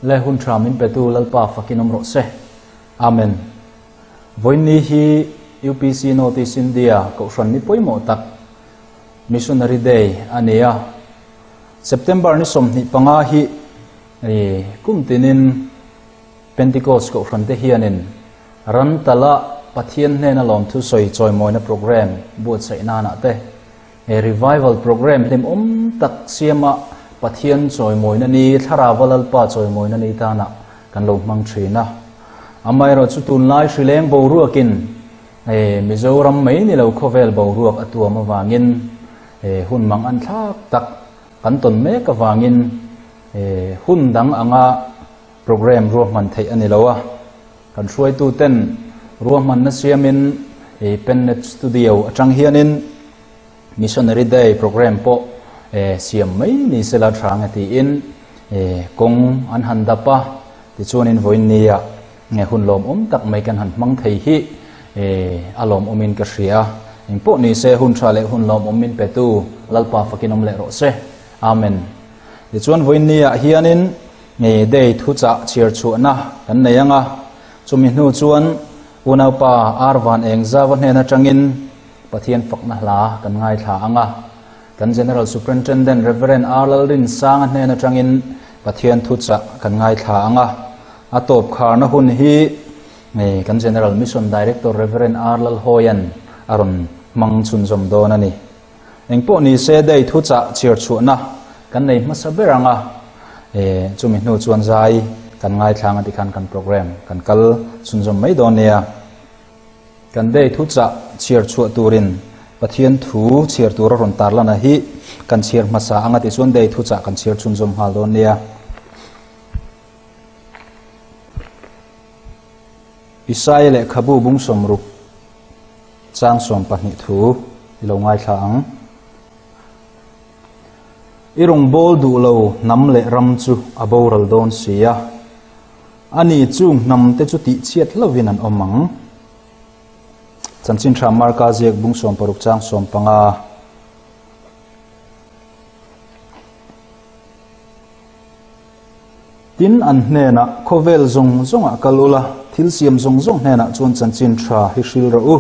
le hun tramin petu lalpa fakinom ro se amen voini hi UPC North East India Kohhran ni poimo tak Missionary Day ania September ni somni panga hi kumtinin Pentecost Kohhran te hianin ran tala pathian hne na lom thu soi choi moina program buat sai na na te revival program lim tak siama pathian choi moina ni thara walal pa choi moina ni tana kan lo hmang thina amai ro chu tun lai Hrileng bo ruakin Mizoram mai ni lo khovel bo ruak atua ma wangin hun mang an thak tak kan ton me ka wangin hun dang anga program ruam man thei ani lowa kan hruai tu ten ruam man na siamin PenNet studio atang hianin Missionary Day program po siam mai ni sela thang ati in kong an handapa ti chuanin voinia nge hun lom tak mai kan han hmang thei hi alom omin ka hria impo ni se hun thale hun lom omin petu lalpa fakinom le ro se amen ti chuan voinia hianin nge day Thuchah chhiarchhuah na kan neyanga chumi hnu chuan unapa Vanengzauva hna tangin pathian fakna hla kan ngai thla anga kan General Superintendent Reverend Lalrinsanga hna tangin pathian Thuchah kan ngai thla anga atop kharna hun hi kan General Mission Director Reverend Lalhoyan aron mang chunjom donani engpo ni se day Thuchah chhiarchhuah na kan nei masaberanga chumi hnu chuan zai kan ngai thlang ati kan program kan kal chunjom mai donia kan day Thuchah chhiarchhuah turin pathian thu chhiar tur ron tarlana hi kan chhiar masa anga ti chuan day Thuchah kan chhiar chunjom hal donia Isai le khabu bung somru chang som pahni thu lo ngai thlang irong bol du lo nam le ram chu aboral don sia ani chung nam te chu ti chiat lovin an omang chanchin tha marka jek bung som paruk chang som panga tin an hne na khovel zong zonga kalula thil siam zong zong hne na chuan chanchin tha hi hril ro u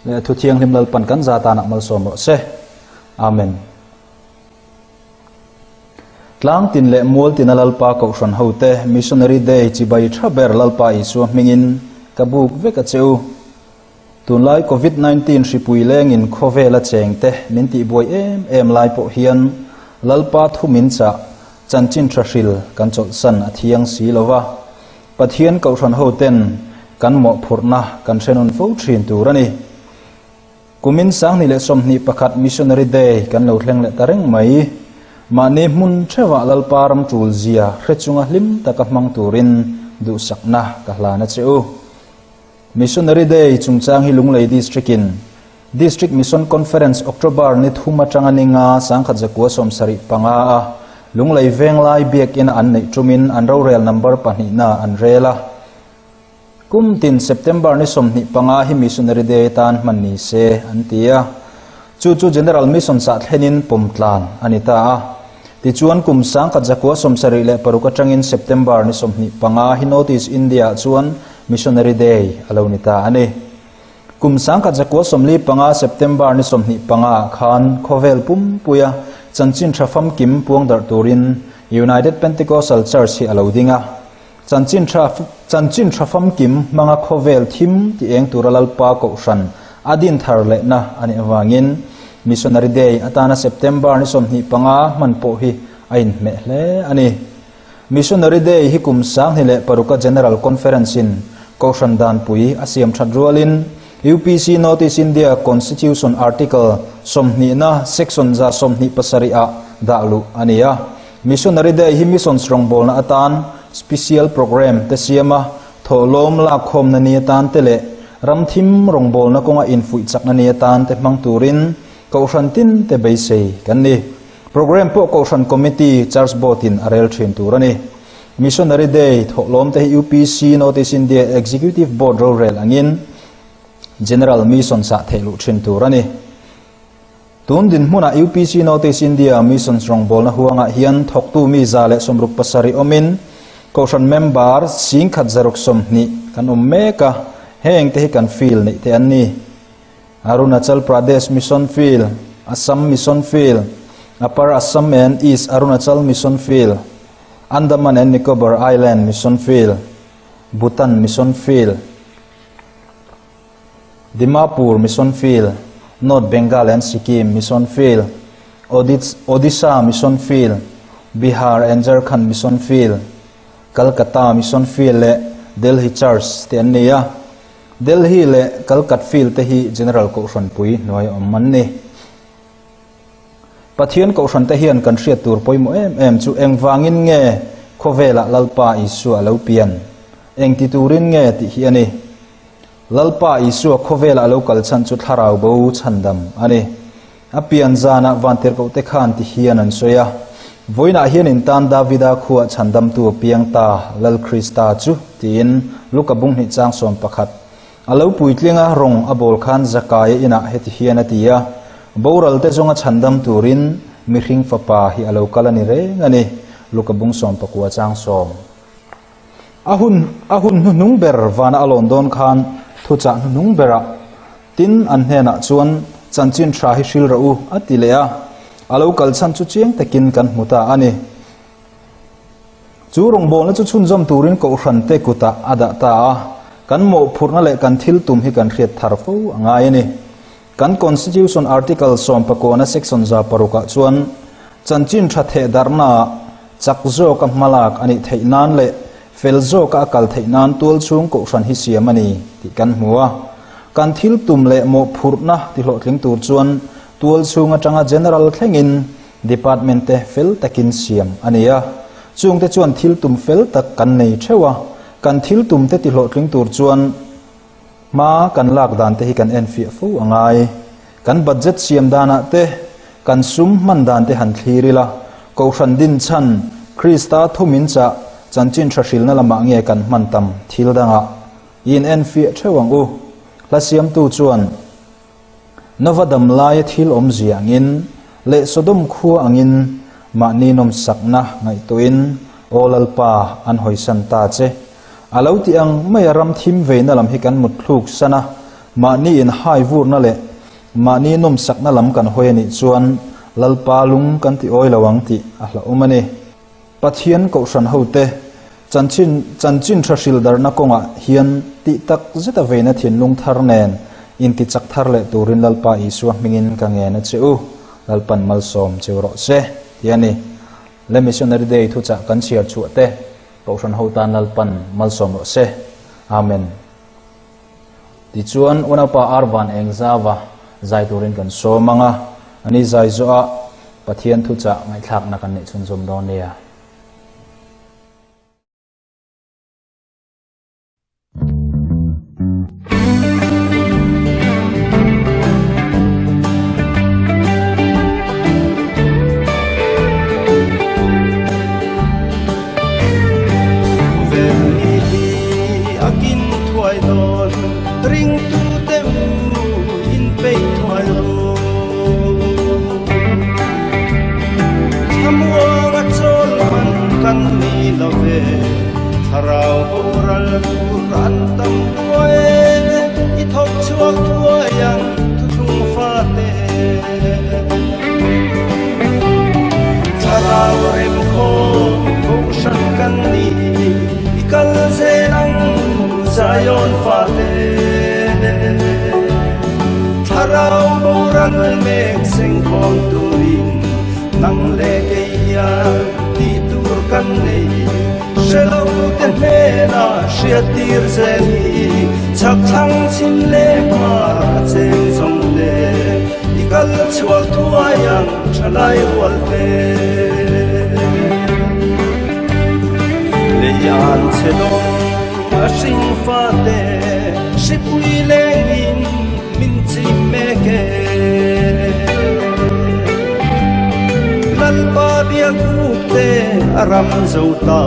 le thu thiang hlim lal pan kan za ta na mal som ro se amen tlang tin le mol tin lalpa Kohhran hote Missionary Day chibai thaber lalpa isu mingin kabuk veka cheu tunlai COVID-19 ripui leng in khovela chengte minti boy em lai po hian lalpa thumin cha chanchin thrahil kan chol san athiang si lova pathian Kohhran hoten kan mo phurna kan thenon fo thin turani kumin sang ni le somni pakhat Missionary Day kan lo thleng le tareng mai mani mun thewa lalparam tul zia rechunga hlim taka hmang turin du sakna ka hlana cheu Missionary Day chungchang hi lunglei district mission conference October ni thuma changaninga sangkhat zakwa somsari panga lunglei venglai biak in an nei tumin an rel number pani na an rela kumtin September ni somni panga hi Missionary Day tan manni se antia chu General Mission sa thlenin pomtlan anita ti chuan kum sangkhat zakwa somsari le paruka tangin September ni somni panga hi North East India chuan Missionary Day alonita ani kum sangkhat zakwa somli panga September ni somni panga khan khovel pum puya chanchin thafam kim puang dar turin United Pentecostal Church hi alodinga chanchin thafam kim manga khovel thim ti eng turalal pa Kohhran adin thar le na ani wangin Missionary Day atana September ni somni panga man po hi ain me hle ani Missionary Day hi kum sang hi le paruka General Conference in Kohhran dan pui asiam thadrualin UPC North East India Constitution Article somni na section za somni pasaria dalu ania Missionary Day hi mission rawngbawlna atan special program te siama thawhlawm lakkhawm na ni atan tele ramthim rawngbawlna konga infui chakna ni atan te hmang turin Kohhran tin te beisei kan ni program po Kohhran committee church board in arel thin turani Missionary Day thawhlawm te UPC North East India executive board rel angin General Mission sa thelu thin turani tun din hmuna UPC North East India mission rawngbawlna huanga hian thoktu mi zale somruk pasari omin Kohhran member sing khat zaruk somni kan meka heng te kan feel ni te anni Arunachal Pradesh mission field, Assam mission field, Upper Assam and East Arunachal mission field, Andaman and Nicobar Island mission field, Bhutan mission field, Dimapur mission field, North Bengal and Sikkim mission field, Odisha mission field, Bihar and Jharkhand mission field, Calcutta mission field le Delhi Church te anniya Delhi le Calcutta field te hi General Kohhran pui hnuai man ni pathian Kohhran te hian kan hriat tur poimo em chu eng vangin nge khovela lalpa isu alo pian eng ti turin nge ti hi ani lalpa isu khovela alo kal chan chu tharau bo chandam ani apian zana vanter ko te khan ti hian an soya voina hian in tan davida khuwa chandam tu piang ta lal krista chu tin lukabung ni chang som pakhat alo puitlinga rong abol khan zakai ina heti hian atia boral te zonga chandam turin mihring fapa hi alo kalani re ngani lukabung som pakwa chang som ahun nung ber vana alon don khan Thuchah nung bera tin an hena chuan chanchin thra hi hril rau atilea alo kalchan chu chiang takin kan muta ani chu rawngbawlna chu chunjom turin Kohhran te kuta ada ta kan mo phurna le kan thil tum hi kan hriat thar fo angai ani kan constitution article som pakona section za paruka chuan chanchin tha the darna chakzo ka malak ani theinan le felzo ka kal theinan tul chung Kohhran hi siam ani ti kan hmuwa kan thil tum le mo phurna ti hlo tling tur chuan tual chunga tanga general thlengin department te fel takin siam ania chung te chuan thil tum fel tak kan nei thewa kan thil tum te ti hlo tling tur chuan ma kan lak dan te hi kan en fi fu angai kan budget siam dana te kan sum man dan te han thlirila Kohhran din chan krista thumin cha chanchin thahrilna lama nge kan man tam thil danga in en fi thewang u la siam tu chuan novadam lai thil om ziangin le sodom khu angin ma ni nom sakna ngai toin olalpa an hoisan ta che alo ti ang mai ram thim ve na lam hi kan mutluk sana ma ni in hai vur na le ma ni nom sakna lam kan hoi ni chuan lalpa lung kan ti oi lawang ti ahla umani pathian Kohhran hote chanchin thrashil darna konga hian ti tak zeta ve na thin lung thar nen in ti chak thar le turin lalpa iswa mingin ka nge na cheu lalpan malsom cheuro se tiani le missionary day Thuchah kan chhiarchhuah te Kohhran hotan lalpan malsom ro se amen ti chuan unapa arvan Vanengzauva zai turin kan somanga ani zai zo a pathian Thuchah ngai thlak na kan ne chunjom do nia Lalbiakfela Vanramtluanga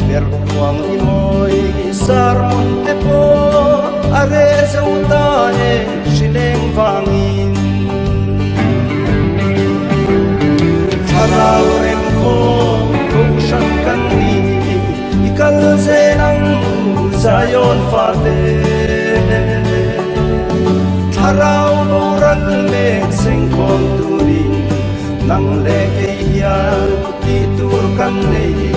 berkuang imoi sarmon tepo are zautane Hrileng vangin Zion Fate Tharau Boral Mek Sing Kong Turi Nang Leke Hian Ti Tur Kan Nei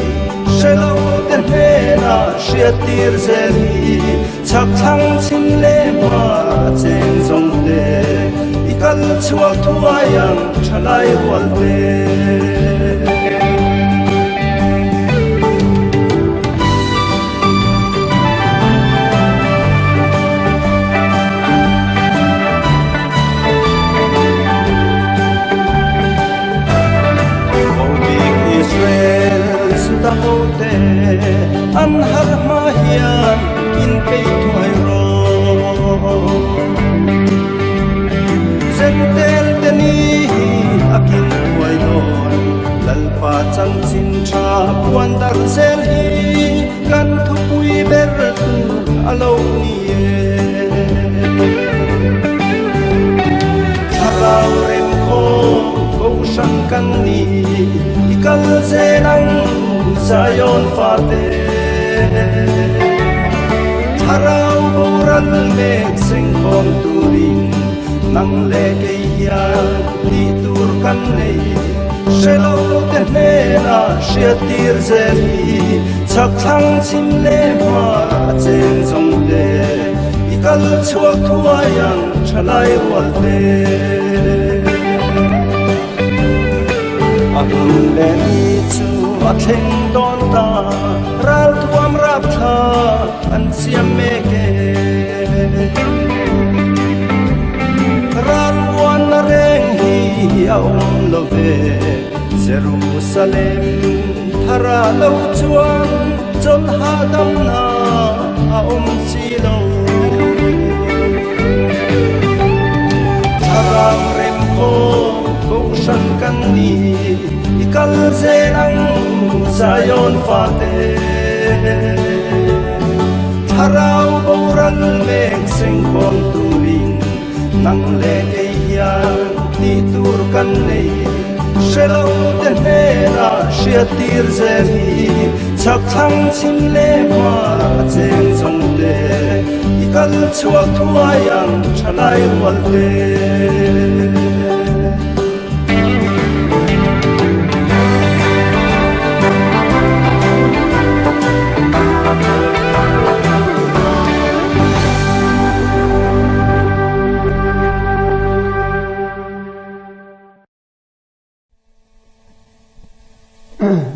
Shelo Ten Hena Shiatir Zeli Chak Thang Chin Le Ma Cheng Zong Te Ikal Chuak Thuayang Chalai Wal Te Tahote an har ma hian in pe thoi ro sentel teni akin thoi non lalpa chan chin tha puan dar zel hi kan thu pui ber tu alo ni tharau rem kho ko shan kan ni ikal zenang Zion Fate Tharau Boral Mek Sing Kong Turin Nang Leke Hian Ti Tur Kan Nei Shelo Ten Hena Shiatir Zeli Chak Thang Chin Le Ma Cheng Zong Te Ikal Chuak Thuayang Chalai Wal Te Ahun Le Ni Chu Atheng Don Ta Ral Tuam Rap Tha An Siam Meke Ral Wan Na Reng Hi Aum Love Jerusalem Thara Lo Chuan Chol Hadam Na Aum Silo Thara Rem Ho Ko Shan Kan Ni Ikal Zenang Zion Fate Tharau Boral Mek Sing Kong Turin Nang Leke Hian Ti Tur Kan Nei Shelo Ten Hena Shiatir Zeli Chak Thang Chin Le Ma Cheng Zong Te Ikal Chuak Thuayang Chalai Wal Te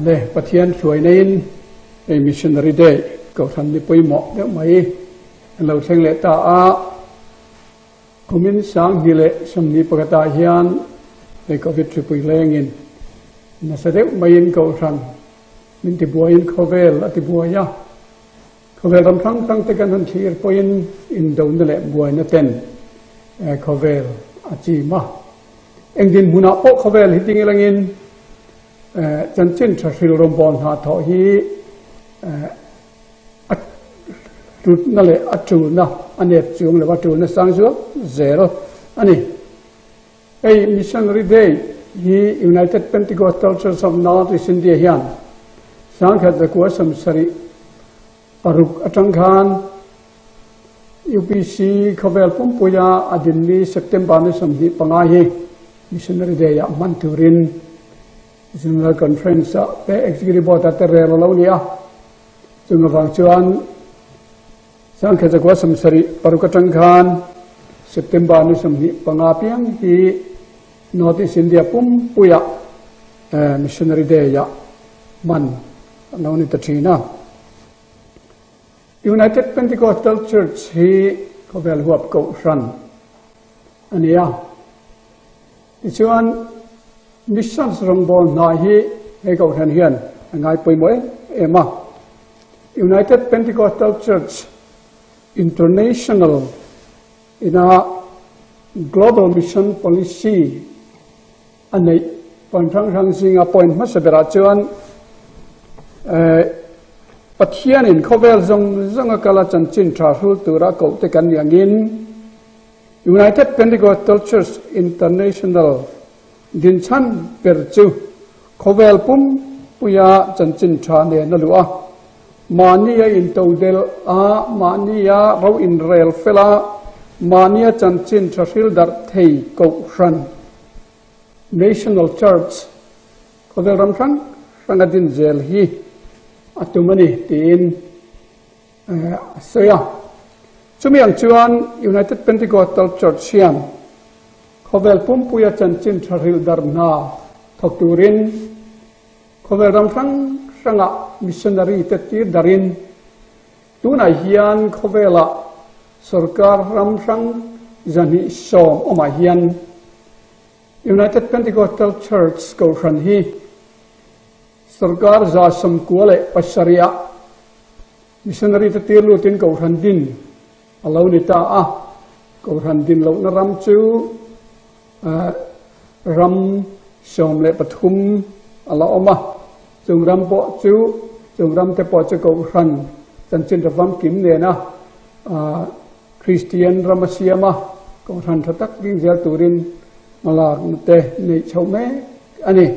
Le Pathian Chuai Nain a Missionary Day Kohhran ni pawimawh de mai lo thleng le ta a kumin sang hi le samni pakata hian le covid Hrileng in na sadeu mai in Kohhran min ti buain khovel ati buaya khovel ram thang te kan han thir poin in don le buai na ten khovel achi ma engdin huna po khovel hiting langin chân chân tra thawhlawm ha hi tut na le atu na ane chung le watu na sang zo zero ani ei Missionary Day hi United Pentecostal Church of North East India hian sang khat da ko sam sari paruk atang khan UPC khovel pum puya adinni September ni samhi panga hi Missionary Day ya man turin General Conference pe executive board atere lo nia chung awang chuan sang khe jakwa samsari parukatang khan September ni samhi panga piang hi North East India pum puya Missionary Day ya man nauni tathina United Pentecostal Church hi khovel huap Kohhran ania chuan Missions rawngbawlna hi he Kohhran hian ngai poimoi ema United Pentecostal Church International in a global mission policy anei panthang singa point masabera chuan pathian in khovel zong kala chanchin thahul tura ko te kan yangin United Pentecostal Church International din chan perchu khovel pum puya chanchin tha ne na lua มานียอินโตเดลมานียเราอินเรลเฟลามานียจันจินทริลดัตเทยโกรัน National Church เขาเรียกรำชังสังกัดดินเจลฮีอัตุมันนี่ตีนเสียช่วงอย่างชวน United Pentecostal Church เชียมเขาเวลปุ่มปุยจันจินทริลดาร์นาทอกตูรินเขาเวลรำชังสังกัด Missionary เตตีดารินตัวนายฮิอันเขาเวลสรการรำชังจันฮิสอมอมาฮิอัน United Pentecostal Church ก็ขันฮีสรการจะสมควรเลยปัสริยะ Missionary เตตีลูตินก็ขันดินเราหนิตาก็ขันดินเรานรำจูรำสอมเลยปฐุมเราออกมาจงรำปอจูจงรำแต่ปอจะก็ขันจันจินจะฟังกิมเนี่ยนะคริสเตียนรำเสียมาก็ขันทัตักยิ่งเจตุรินมาลากเตในชาวแม่อันนี้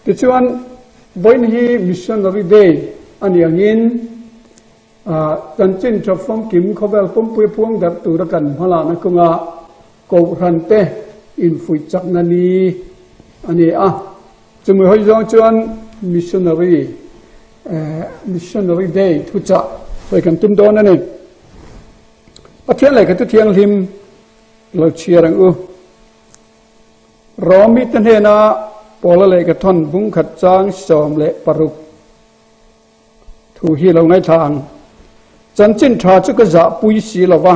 แต่ชวนวันนี้ Missionary Day อันนี้อย่างนี้จันจินจะฟังกิมเขาแบบปุ่มปุยพวงดับตัวกันมาลานะก็งาก็ขันเตอินฟุยจักนันีอันนี้จะมีให้ย้อนชวน Missionary Day ทุจะไปกันตุ้มโดนนั่นเองประเทศอะไรกันทุกเที่ยงริมเราเชียร์กันรอมิตันเฮนาปอลเลยกันทอนบุ้งขัดจางสอมเละปรุกถูฮีเราในทางจันจินทราจุกจะปุยสีละวะ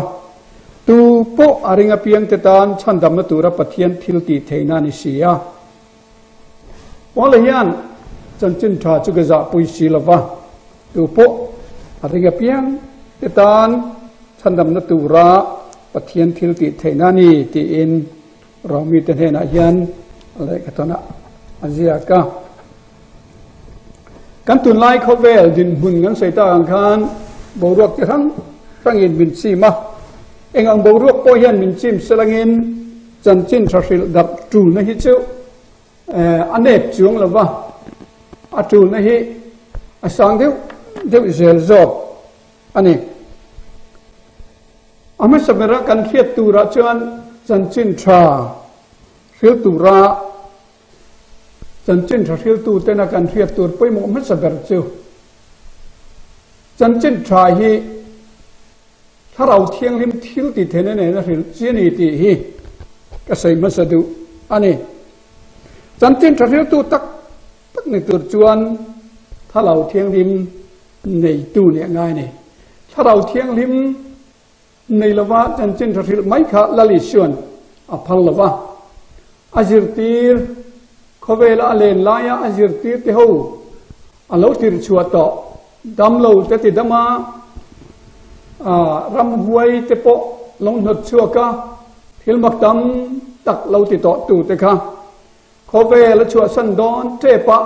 ตูโปอาริงเปียงเตตานชันดำนตูระปะเทียนทิลตีเทนานิเสียปอลเลยยันจันจินทราจุกจะปุยสีละวะตูโปอาริงเปียงเตตานชันดำนตูระปะเทียนทิลตีเทนานิตีอินเรามีแต่เห็นอายันอะไรกันตอนนั้นอาเซียก้ากันตุนไล่เขาเวลดินหุ่นกันใส่ตาอังคารบวกจะทั้งอินบินซีมาเองอังบวกปอยันบินซีมเสลังอินจันจินทรัลดับจูนฮิจูอันเนบจวงละวะอัจูนฮิอาสังเดียวเจลจอบอันนี้อาไม่สมัยกันเขียดตูระจวนจันจินทราฟิลตูระจันจินทราฟิลตูเตนักันเขียดตูไปหมดไม่สมัยเจ้าจันจินทราฮีถ้าเราเที่ยงริมทิลติเทนเนี่ยนะฟิลจีนีตีฮีก็ใส่มาสะดุอันนี้จันจินทราฟิลตูตักในตัวจวนถ้าเราเที่ยงริมในตู้เนี่ยง่ายนี่ถ้าเราเที่ยงริมในละวะจันจินทริลไม่ขาลลิชวนพันละวะอาจิรตีร์เขาเวลาเล่นลายอาจิรตีร์เทหูเราติดชัวต่อดำเราแต่ติดมารำหวยเตปะลงหนดชัวกะทิลมักดำตักเราติดต่อตูเตค่ะเขาเวลาชัวสันดอนเทปะ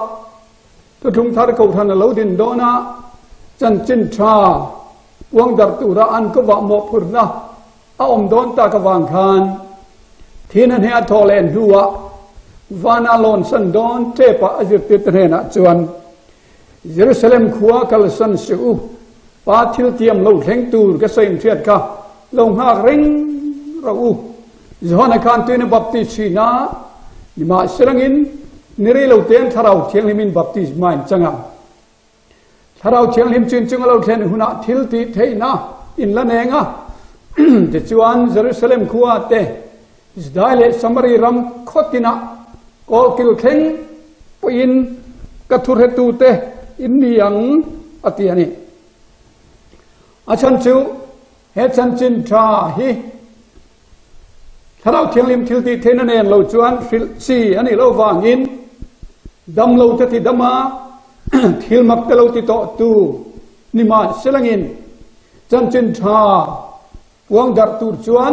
ทุกทุงทาร์เขาทันเราดินดอนะจันจินทราวังดับตุระอันก็ว่าหมอพูดนะเอาอมโดนตากวางคานที่นั่นเฮอทอเลนหัววานาลอนสันดอนเทปะอจิติตเรนะจวนเยรูซาเล็มขัวกัลสันสูปาทิลเทียมเราเข่งตูร์ก็เสียงเทียดค่ะลงหากเร่งเราจวนในการตีนบัพติสีนานิมาเสรังอินนิริเราเตียนทาราเทียงลิมินบัพติสมาอินจังอ่ะถ้าเราเชียงลิมจินจึงเราเขียนหุ่นทิลติเทนะอินละเนงจะจวนเยรูซาเล็มขัวเตอิสราเอลสมัยรำขตินะก็กิลเข่งปอินกัทุเรตูเตอินนี่ยังอติยันนี่อาชันจูเฮชันจินทราฮีถ้าเราเชียงลิมทิลติเทนะเนี่ยเราจวนฟิลซีอันนี้เราวางอินดำเราจะติดดำมาทิลมักเตลติโตตูนิมาเสลังอินจันจินทราวังดัตตูจวน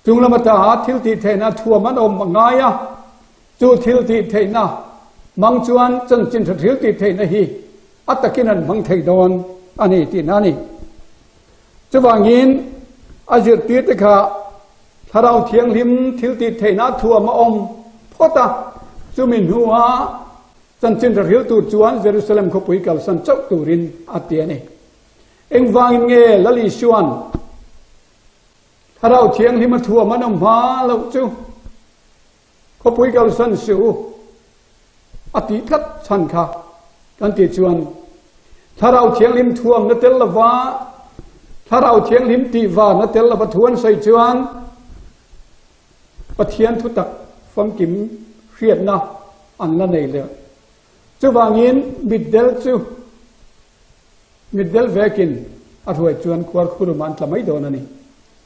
จุงละมาตาทิลติเทนะทัวมันอมมังไงจูทิลติเทนะมังจวนจันจินทิลติเทนะฮีอัตตะกินันมังเทดอนอันนี้ที่นั่นนี่จะวางอินอาจิตติตะค่ะถ้าเราเทียงลิมทิลติเทนะทัวมาอมพอตาจุมินหัว จันจินริลตูจวนเยรูซาเล็มขบุยกัลสันเจ้าตูรินอาเตียนี่เอ็งวางเงลลิชวนถ้าเราเทียงที่มาทัวมันอมาเราจูขบุยกัลสันสูอติทัดชันค่ะกันติจวนถ้าเราเทียงลิมทวมนัตเตลวาถ้าเราเทียงลิมตีวานัตเตลปทวนใส่จวนปะเทียนทุตักฟังกิมเรียดนะอันนั้นเลยจูวางินมิดเดลจูมิดเดลเวกินอัฐวยจวนควรคุรุมันทำไม่โดนนี่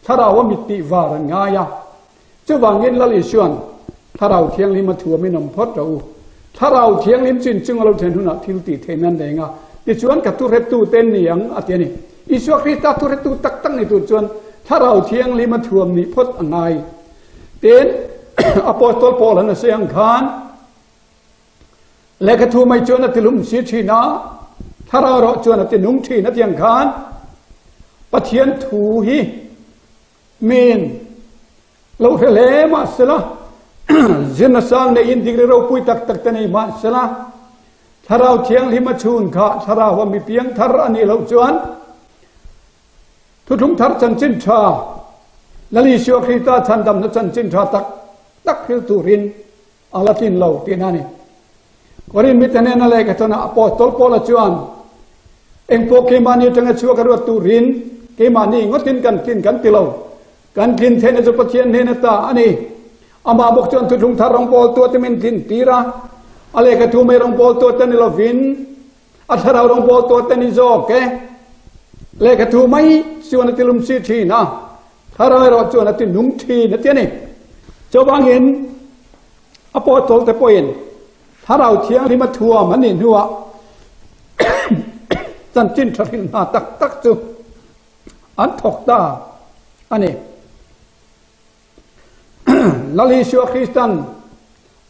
ถ้าเราว่ามิติวารังง่ายจูวางินละลิชวนถ้าเราเทียงลิมมาทัวไม่นำพอดเราถ้าเราเทียงลิมจินจึงเราเทนุนะทิลติเทนันเองดิชวนกับตุเรตูเต็นนี่ยังอาเตียนี่อิสวาคริสต์ตุเรตูตักตั้งในตัวจวนถ้าเราเทียงลิมมาทัวนี่พอดอันไงเต็นอโปสโตลปอลนะเสียงขานและกระทูไม่จวนติลุมสีชีนะถ้าเราจวนตินุ่งชีนะเสียงขานปะเทียนถูฮีเมนเราเทเลมาเสละจินสังในอินทิกเราปุยตักตักในมาเสละถ้าเราเทียงลิมาชูนข้าถ้าเราว่ามีเพียงทารันนี่เราจวนทุกทัรจันจินชาและลิชิวคริตาชันดำนัจันจินชาตักฮิลตูรินอาลาตินเราที่นั่นนี่วรินมิตรเนนอะไรกันตอนอปอสโตลปอลจวนเอ็งโปเกมานีจังชัวกระวัตตูรินเกมานีงดกินกันติเรากันกินเทนจุปเทียนเนนตาอันนี้อามาบอกจวนทุกทารองปอลตัวเตมินทินตีระอะไรกันทูไม่รองปอลตัวเตนิลวินอัฐารารองปอลตัวเตนิโจเกเลกันทูไม่ชวนติลุมซีทีนะถ้าเราไม่รอชวนตินุ่งทีนั่นเองนี่เจ้าบางเห็นอปอสโตลแต่ปอยนถ้าเราเทียงที่มาทัวมันนี่หัวจันจินทรินมาตักจูอันถกตาอันนี้ลาลิชัวคริสตัน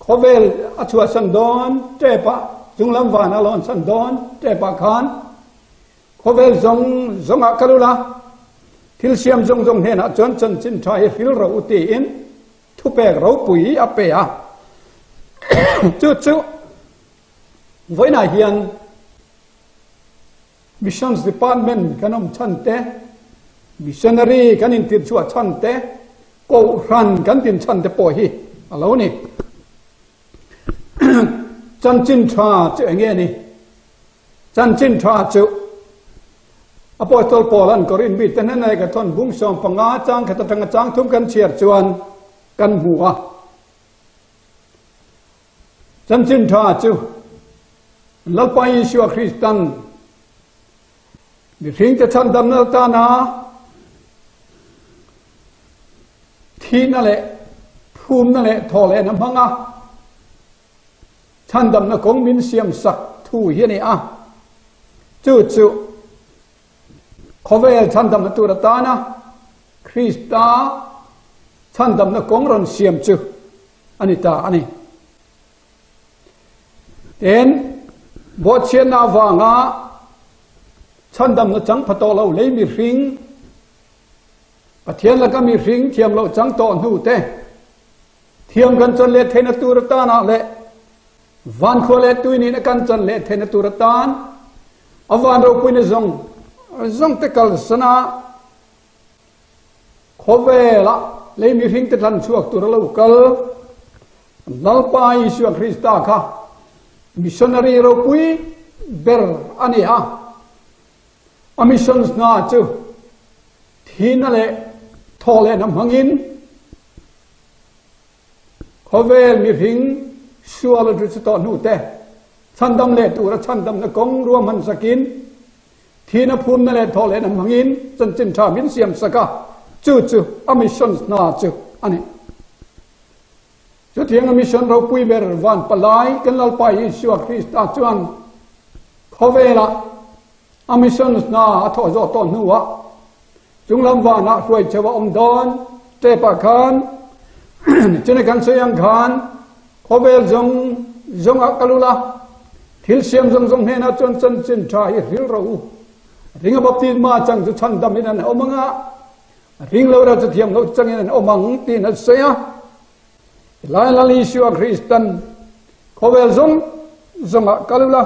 ขเวลอัชวสันดอนเจ็บจุงลำวานอลอนสันดอนเจ็บขานขเวลจงอักลุละทิลเซียมจงเห็นจนจันจินทายฟิลเราอุติอินทุเปกเราปุ๋ยอเปียจู่ไว้ในเฮียน Missions Department กันนำชันเต Missionary กันอินทิดชัวชันเตKohhran กันตินชันเตปอยฮีอะไรนี่จันจินทราเจ้าเงี้ยนี่จันจินทราเจ้าอปอสโตลปอลันก็รินบิดแต่นั่นอะไรกันทนบุ้งสองปังอาจางขัดตังจางทุ่มกันเฉียดจวนกันหัวจันจินทราจูลัลปายิชัวคริสตันดิทิ้งจะชันดำนาตานาที่นั่นแหละภูมินั่นแหละทอแหละน้ำพังชันดำนาของมินเสียมสักทูเฮียนี่จู่ขอเวลชันดำนาตุรตานะคริสตาชันดำนาของรันเสียมจู่อันนี้ตาอันนี้เอ็นบทเชียนนาวางชันดำนาจังพะโตเราเลยมีริงปะเทียนแล้วก็มีริงเทียมเราจังตอนหูเตเทียมกันจนเละเทนตุรตานะเละวันโคเละตุยนี่นะกันจนเละเทนตุรตานอวันเราปุยนซงเตกัลสนาโคเวละเลยมีริงติดทันช่วงตุรเรากัลลัลปายชัวคริสตาค่ะMissionary เราปุยเบอร์อันนี้มิชชั่นส์น่าจูที่นั่นแหละทอเลน้ำหงินเขาเวลมีพิงชัวร์เลยจุดต่อนู่นแต่ฉันดำเละตัวฉันดำนักงรวมมันสกินที่นับพูนนั่นแหละทอเลน้ำหงินจนจินชามินเสียมสกาจู่มิชชั่นส์น่าจูอันนี้จุดที่ยังมิชชั่นเราปุยเบอร์วันปลายกันลัลไปยิชัวคริสต์จวนเขาเวลมิชชั่นส์น่าทอจอต้นหัวจุงลำวานะช่วยเชวะอมดอนเตปะคานจนกันเสียงคานเขาเวลจงอักลุละทิลเสียมจงเห็นจนจินชายริลเราริงบับตีมาจังจุชันดำนั่นอมังริงเราจะเทียมเราจังนั่นอมังตีนัดเสียลายลิชัวคริสตันเขาเวลจง zong a kalula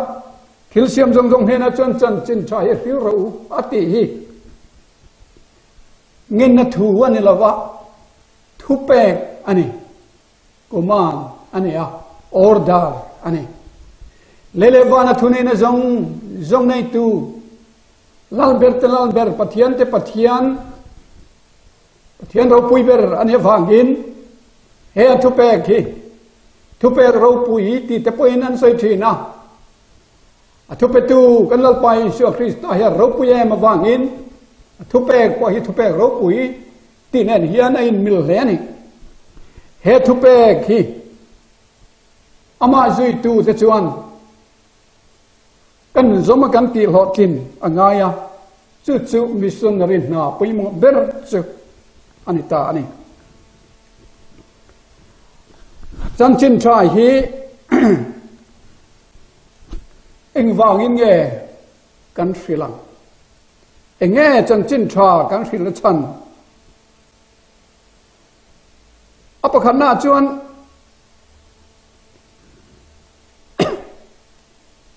thil siam zong zong hena chon chan chin tha hi hil ro ati hi ngin na thu ani lawa thu pek ani command ani a order ani lele wana thune na zong nei tu lalber pathian ro pui ber ani vangin he thu pek hi thu pek ro pui ti te poin an soi thina thu pe tu kan lal pai su krista he ro pui em vangin thu pek ko hi thu pek ro pui ti nen hian in mil le ni he thu pek hi ama zui tu te chuan kan zoma kan ti hlotin angaya chu missionary na pawimawh ber chu anita ani chan chin trai hi eng wangin nge kan Hrileng enge chan chin tra kan Hrileng chan apakhan na chuan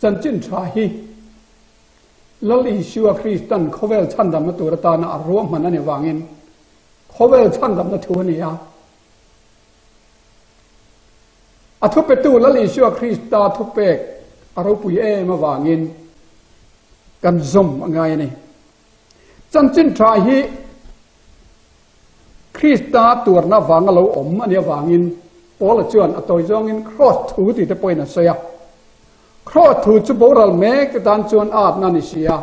chan chin tra hi lali shua Kristan khovel chandam na turata na arwam man ani wangin khovel chandam na thuani ya athupe tu lali shua Krista thupek aropui ma wangin kan zom angai ni chan chin tra hi Krista turna wangalo om ani wangin pola chuan atoi zongin cross thu ti te poina soya cross thu chu boral mek te dan chuan at na ni sia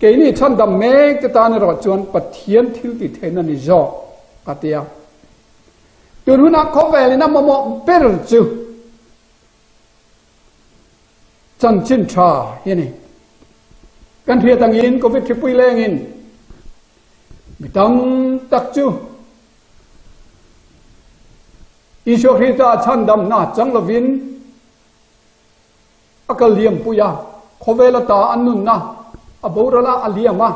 ke ni chandam mek te tan ro chuan pathian thil ti thena ni zo atia turuna khovelina momo per chu chan chin tra hini kan thia tangin covid thipui lengin mitang tak chu isho khita chandam na changlovin akaliam puya khovela ta annun na aborala aliama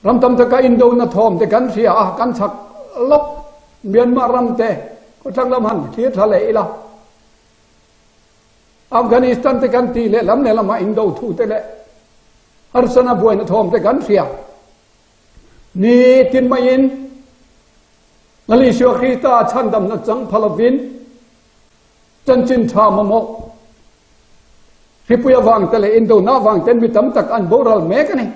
ramtam taka indo na thom te kan thia kan chak lop Myanmar ramte ko thanglam han thia thale ila Afghanistan te kan ti le lam ne lama indo thu te le harsana buai na thom te kan thia ni tin main lali shua Krista chandam na chang phalavin chan chin tha momo ripuya wang tele indo na wang ten mi tam tak an boral mek ani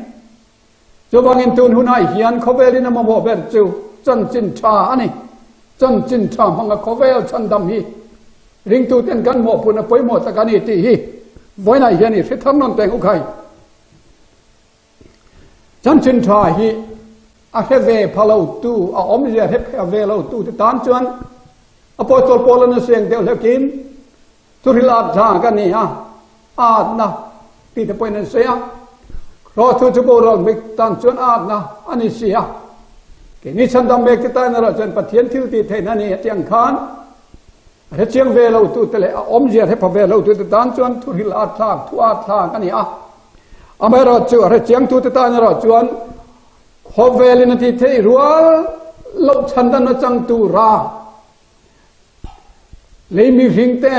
cho wangin tun hnuai hian khovelina momo ber chu chan chin tha ani chan chin tha hmanga khovel chandam hi ring tu ten kan mo puna poimo takani ti hi voina hian ni thitham non teng ukhai chan chin tha hi a heve phalo tu a omje heve lo tu te tan chuan apostol Paul na seng deu lekin turilat tha kan ni ha at na ti te poina sia ro tu chu borol mik tan chuan at na ani sia ke ni chandam mek ta na ro chen pathian thil ti theina ni tiang khan re chiang ve lo tu tele om je he phave lo tu tan chuan thuril at thak thu at thak ani a amero chu re chiang tu ta na ro chuan khovelin ti thei rual lo chandan na chang tu ra leimi hringte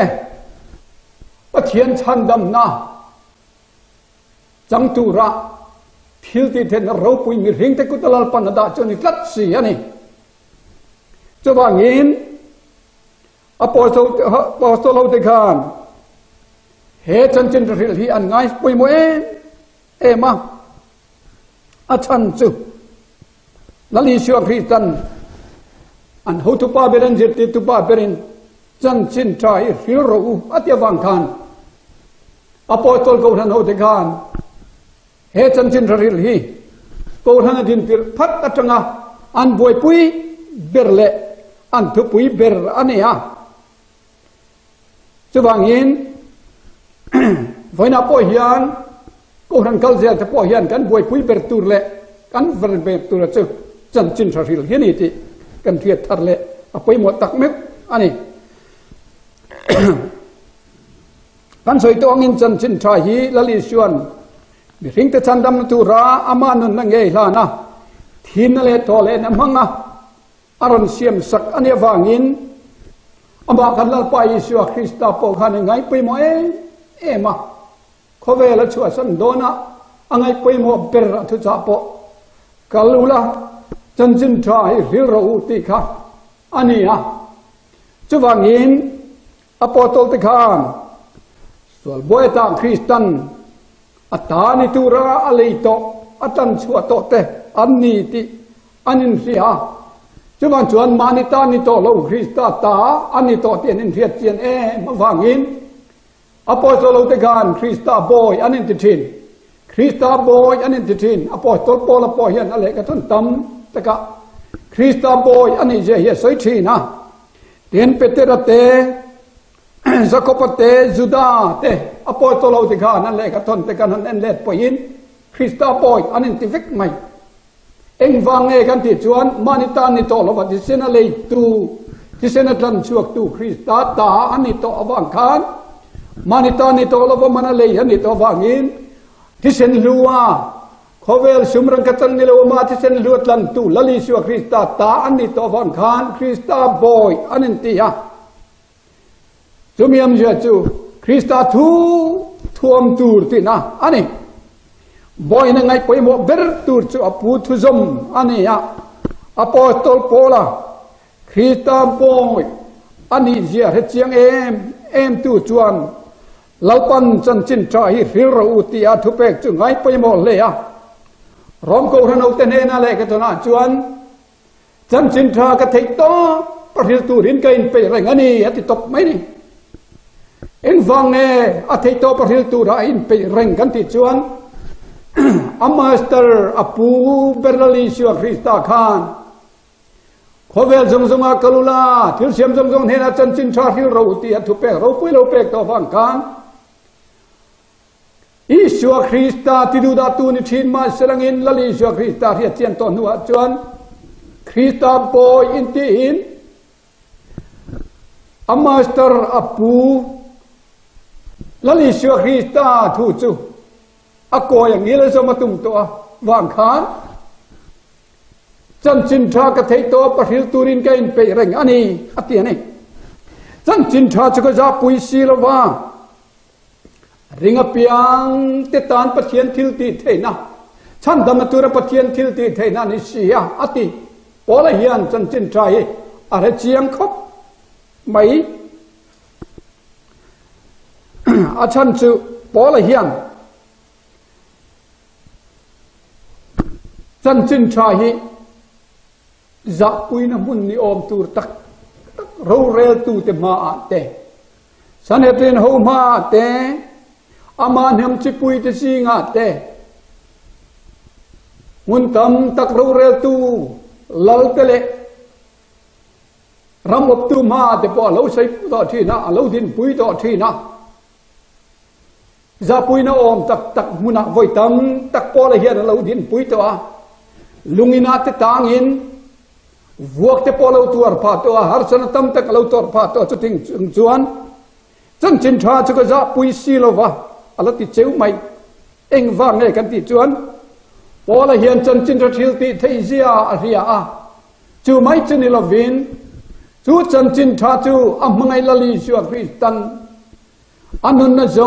pathian chandam na chang tu ra thil ti then ro pui mi hringte kutalal panada choni tlat si ani chawangin apostol ho te khan he chan chin ril hi an ngai pui mo ema a chan chu lali shua Kristan an ho tu pa beran jit tu pa berin chan chin trai hil ro atia wang khan apostol Kohhran ho te khan he chan chin ril hi Kohhran din pir phat atanga an boi pui berle an thu pui ber ania chawangin voina po hian Kohhran kalzel te po hian kan boi pui ber tur le kan ver ber tur chu chan chin ril hi ni ti kan thiat thar le apoi mo tak mek ani kan soi to angin chan chin tha hi lali suan mi ring te chandam tu ra amanun na ngei la na thin le to le na manga aron siam sak ania wangin มากันลไปชัวคริสต์ปกขันไงไปหมอมาเขาเวลชัวสันโดนะไงไปหมอเปรทุจ่าปกัลลุละจันจินทรายริโรติค่ะอันนี้จะวางอินอปอตอลติคานส่วนบอยตาคริสตันอัตานิตุระอะไรโตอัตันชัวโตเตอันนี้ติอันนี้เสียจะวางชวนมานิตานิโตโลคริสตาตาอันนี้โตเตียนินเทียเจียนมาวางอินอปอตอลติคานคริสตาบอยอันนี้ติทินคริสตาบอยอันนี้ติทินอปอตอลปอลปอเฮียนอะไรกันทั้งตั้มตะกะคริสตาบอยอันนี้เจียสวยทีนะเตียนเปเตระเตสกปรกเตจุดาเตอปอตโลติกานั่นแหละกันทนแต่กันนั่นแหละปยินคริสตาบอยอันนี้ติฟิกไหมเอ็งฟังเอกันที่ชวนมานิตานิโตลวัติเสนาเลยตูที่เสนาทันช่วงตูคริสตาตาอันนี้โตอวังคานมานิตานิโตลวัมันเลยอันนี้โตวังอินที่เสนลัวเขาเวลสุมรังกัตังนิโลมาที่เสนลัวตันตูลลิชัวคริสตาตาอันนี้โตวังคานคริสตาบอยอันนี้ตีฮะจุมีอันเจจูคริสตาทูทวมตูร์ตินะอันนี้บอยนั่งไงไปหมดเบรตูร์จูอปูทุซมอันนี้อปอสโตลโปล่าคริสตาบอยอันนี้เจียร์เจียงเอ็มตูจวนเล่าปันจันจินทราฮิริโรอุติอาทุเปกจุงไงไปหมดเลยร้องโกรนอุตเนน่าเล็กตัวน่าจวนจันจินทรากระเทยโตปริลตูรินเกินไปแรงอันนี้ติดตบไหมนี่เอ็นฟังเนอธิโตปริลตูราอินไปเร่งกันติดชวนอามาสเตอร์อปูเบรลีชัวคริสตาคานขอเวลจงกลุลาทิลเสียมจงเฮนาจันจินชาฮิโรติอทุเปกเราปุยเราเปกตัวฟังกันอิชัวคริสตาติดูดาตูนิชินมาสลังอินลลีชัวคริสตาเรียเทียนตอนหัวชวนคริสตาโปอินตีอินอามาสเตอร์อปูLali Shua Krista Thuchah Ako yang ini lah sama tung toa Wangkhan Chan cinta kathai toa Perhil turin kain pe reng ani Ati ani Chan cinta juga za puisi lawa Ringa piang Tetan pathian thil ti thei na Chan damatura pathian thil ti thei na ni siya Ati Pola hian chan cinta ye Are chiang khop Maiอาชันจูปอละเฮียนจันจินชาฮีจับปุยน้ำมุนนิอมตูตักเราเรลตูเตมาเตสันเหตุนหูมาเตอามาเนมจิปุยเตสิงาเตมุนตัมตักเราเรลตูลัลเตเลรำอบตูมาเตปอเราใช้ต่อที่นะเราดินปุยต่อที่นะจะปุยน้อมตักมุนักไว้ตั้มตักปอละเฮียนเราดินปุยตัวลุงอินาเตตางอินวัวเตปอเราตัวร์พาตัวหาร์สนตั้มตักเราตัวร์พาตัวจุดทิ้งจวนจันจินทราจะก็จะปุยซีโลวะอะไรติเจ้าไม่เอ็งฟังไงกันติจวนปอละเฮียนจันจินทราทิลติเทียอาเรียจูไม่จะนิลวินจูจันจินทราจูอัมมังไงลลีชัวคริสตันอันนั้นนะจ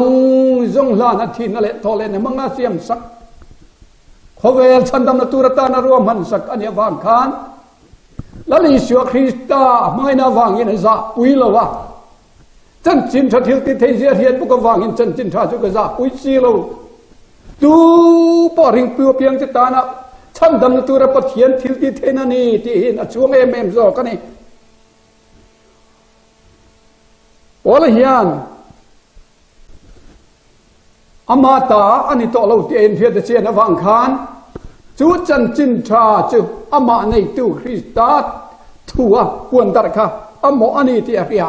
งลานาทีนั่นแหละทอเลนมังอาเซียมสักเขาเวลฉันดำนัตุรตานารวมมันสักอันนี้วางคานแล้วลิชัวคริสตาไม่น่าวางยินจะปุยละวะจันจินทราทิลติเทียเทียนพวกวางยินจันจินทราจุกจะปุยซีละดูปอริงเปลือเพียงจิตานะฉันดำนัตุรปะเทียนทิลติเทนันีที่นัช่วงเอ็มซอกันนี่โอละเฮียนอามาตาอันนี้ต่อเราเตียนเพียรเชียนวังคานจูจันจินทราจูอามาในตูคริสตาทัวกวนตระค่ะอาโมอันนี้ที่เรีย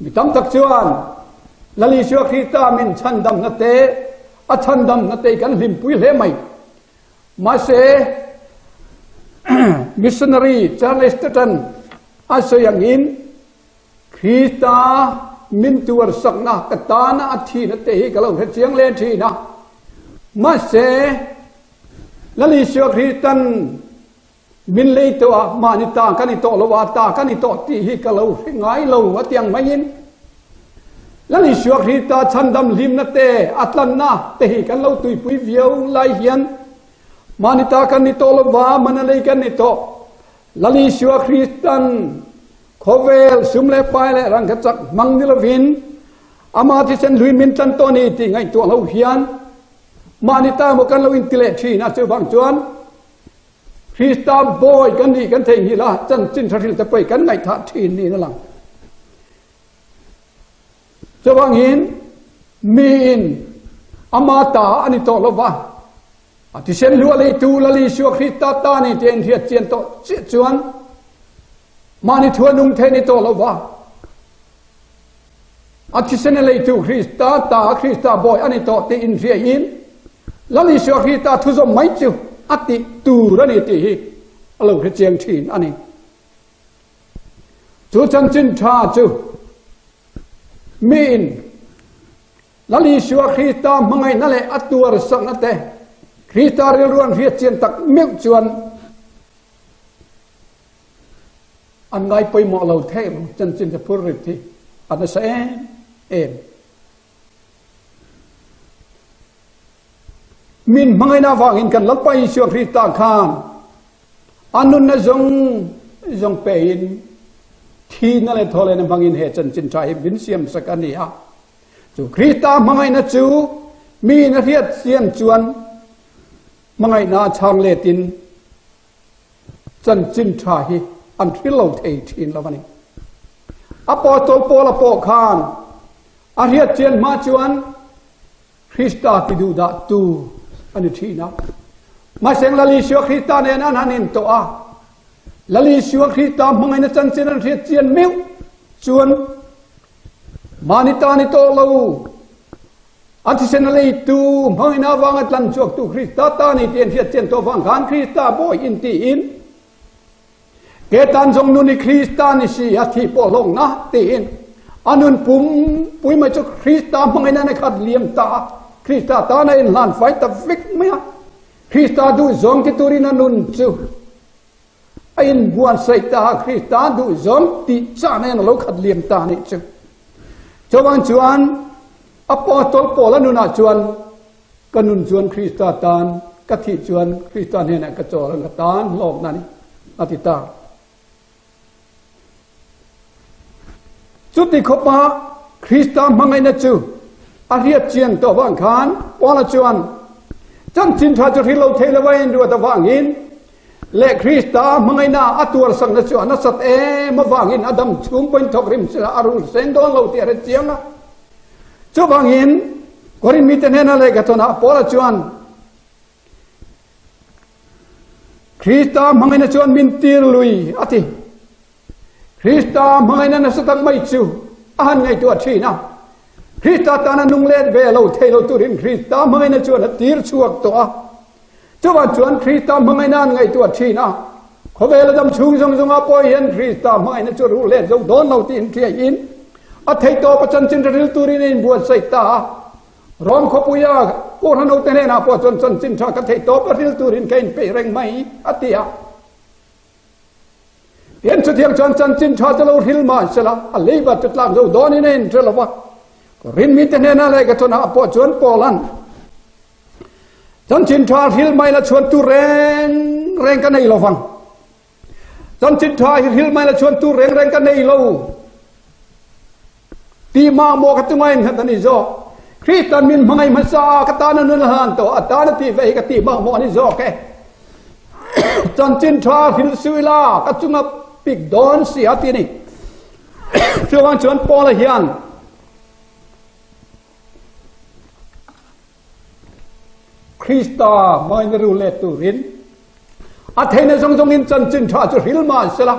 มีตั้งตักชวนลลิชัวคริสตามินชันดำนัตเตอชันดำนัตเตกันลิมปุยเลไม่มาเซมิชชันนารีจาร์เลสตันอาศัยอย่างนี้คริสตามินตัวสักนะกตานะอาทินัตเตหิกเราเสียงเล่นทีนะมาเสลลิชัวคริสตัน มินเลยตัวมานิตากันนิโตละวาตากันนิโตตีฮิกะเลวไงเลววัดยังไม่ยินแล้วนี่ชัวครีตาชันดำลิมนาเตอัตลันนาเตฮิกันเลวตุยปุยเวียวไลเฮียนมานิตากันนิโตละวามันอะไรกันนิโตแล้วนี่ชัวคริสตันโคเวลสุมเลปายเลรังกัจจมังนิลวินอามาที่เซนลุยมินตันโตนีติไงตัวเลวเฮียนมานิตาโมกันเลวอินติเลชีน่าเจ้าบางจวนคริสตาบอยกันดีกันเทงฮีละจันจินทริลจะไปกันไงท่าทีนี่นั่นหลังจะวางหินมีนอามาตาอันนี้โตละวะที่เช่นลัวเลยตูละลีชัวคริสตาตานี่เจนเทียเจียนโตเจียจวนมานิทัวนุ่งเทนี่โตละวะที่เช่นเลยตูคริสตาตาคริสตาบอยอันนี้โตตีอินเทียอินละลีชัวคริสตาทุจไม่จูอติตูระนี่ติฮิเราคือเจียงทีนอันนี้จูจันจินชาจูมีนละลีชัวคริสตามังไงนั่นแหละอัตัวรสังนั่นแต่คริสตาเรียนรู้เรียนเจียนตักเมียวจวนอันไงไปหมอเราเทมจันจินจะพูดริทีอันนั้นเอ็มมินมังไงน่าฟังอินกันลับไปชัวคริสตาขานอันนั้นน่ะจงเป็นที่นั่นแหละทอเลยนะฟังอินเหตุจันจินใจบินเสียมสักอันนี้ฮะจูคริสตามังไงน่ะจูมีนาเทียเสียนจวนมังไงน่าช่างเลตินจันจินใจอันที่เราเททินแล้ววันนี้อปอโตโปละโปขานอาเทียเจียนมาจวนคริสตาติดูดาตูอันนี้ที่นะมาเสียงลลีชัวคริสตาเนี่ยนั่นนินตัวลลีชัวคริสตามังไงนะจันเจนเทียเจียนมิวจวนมานิตานิโตลูอันที่เช่นอะไรตูมังไงนะวังอัตลันชัวตูคริสตาตานี่เทียนเทียเจียนตัววังการคริสตาบอยอินตีอินเกตันจงนุนิคริสตานิชีอาทิโปลงนะตีอินอันนั้นปุ้ยมาจากคริสตามังไงนะในขัดเลี้ยงตาคริสตาตาในลานไฟตะวิกไหมอะคริสตาดูจงกิตุรินันุนจูไอ้บัวใส่ตาคริสตาดูจงติจานในโลกขัดเลี้ยงตานี่จูจวนจวนอปอตลโปละนุนาจวนกนุนจวนคริสตาตานกะทิจวนคริสตาเนี่ยกระจอรังกตานโลกนั้นอธิตาจุดที่ขบมาคริสตามังไงนะจูอาเรียเจียนตัววังขานปอละจวนจันจินทราจุที่เราเทเลไว้ดูแต่วางอินเละคริสตามังไงนาอัตัวสังนจวนนัสตมาวางอินอดัมชุมเป็นทอกริมสิลาอารุเซนโดนเราเทียร์เจียงนะจูวางอินกอริมิเตเนนอะไรกันตัวนะปอละจวนคริสตามังไงนะจวนมินตีร์ลุยอติคริสตามังไงนะสตังไม่จูอันไงตัวที่นะคริสตาตานันนุงเล่เวลเทโลตุรินคริสตามังไงนะจวนตีร์ชัวตัวจวนจวนคริสตามังไงนั่นไงตัวที่นะเขาเวลดำชูจงอาปอยเห็นคริสตามังไงนะจวนรู้เล่จงโดนเราตีนเทียอินอัฐิโตปจันจินริลตุรินบัวใส่ตาร้องขบุยาโอรนุเตเนนาปจันจันจินชากฐิโตปริลตุรินเกนเปเรงไม่อติยาเห็นสุดที่จันจันจินชาจะเราหิลมาสละอลีบัตตลามเราโดนนี่เจลวะรินมิเตเนนาอะไรกันตัวน่ะปจวนปอลันจันจินชาหิลไม่ละชวนตุเรงกันในเราฟังจันจินชาหิลไม่ละชวนตุเรงกันในเราตีมาโมกตุไงนั่นนี่โจคริสตันมินมังไงมาซากตานันนุนหันโตอัตตาณตีเวกตีมาโมนี่โจแกจันจินชาหิลสุวิลากัจจุงปิกดอนสีอาทินี่ชวนชวนปอละเฮียนคริสตาไม่รู้เลตุรินอาเทนจงอินจันจินชาจุหิลมาสละ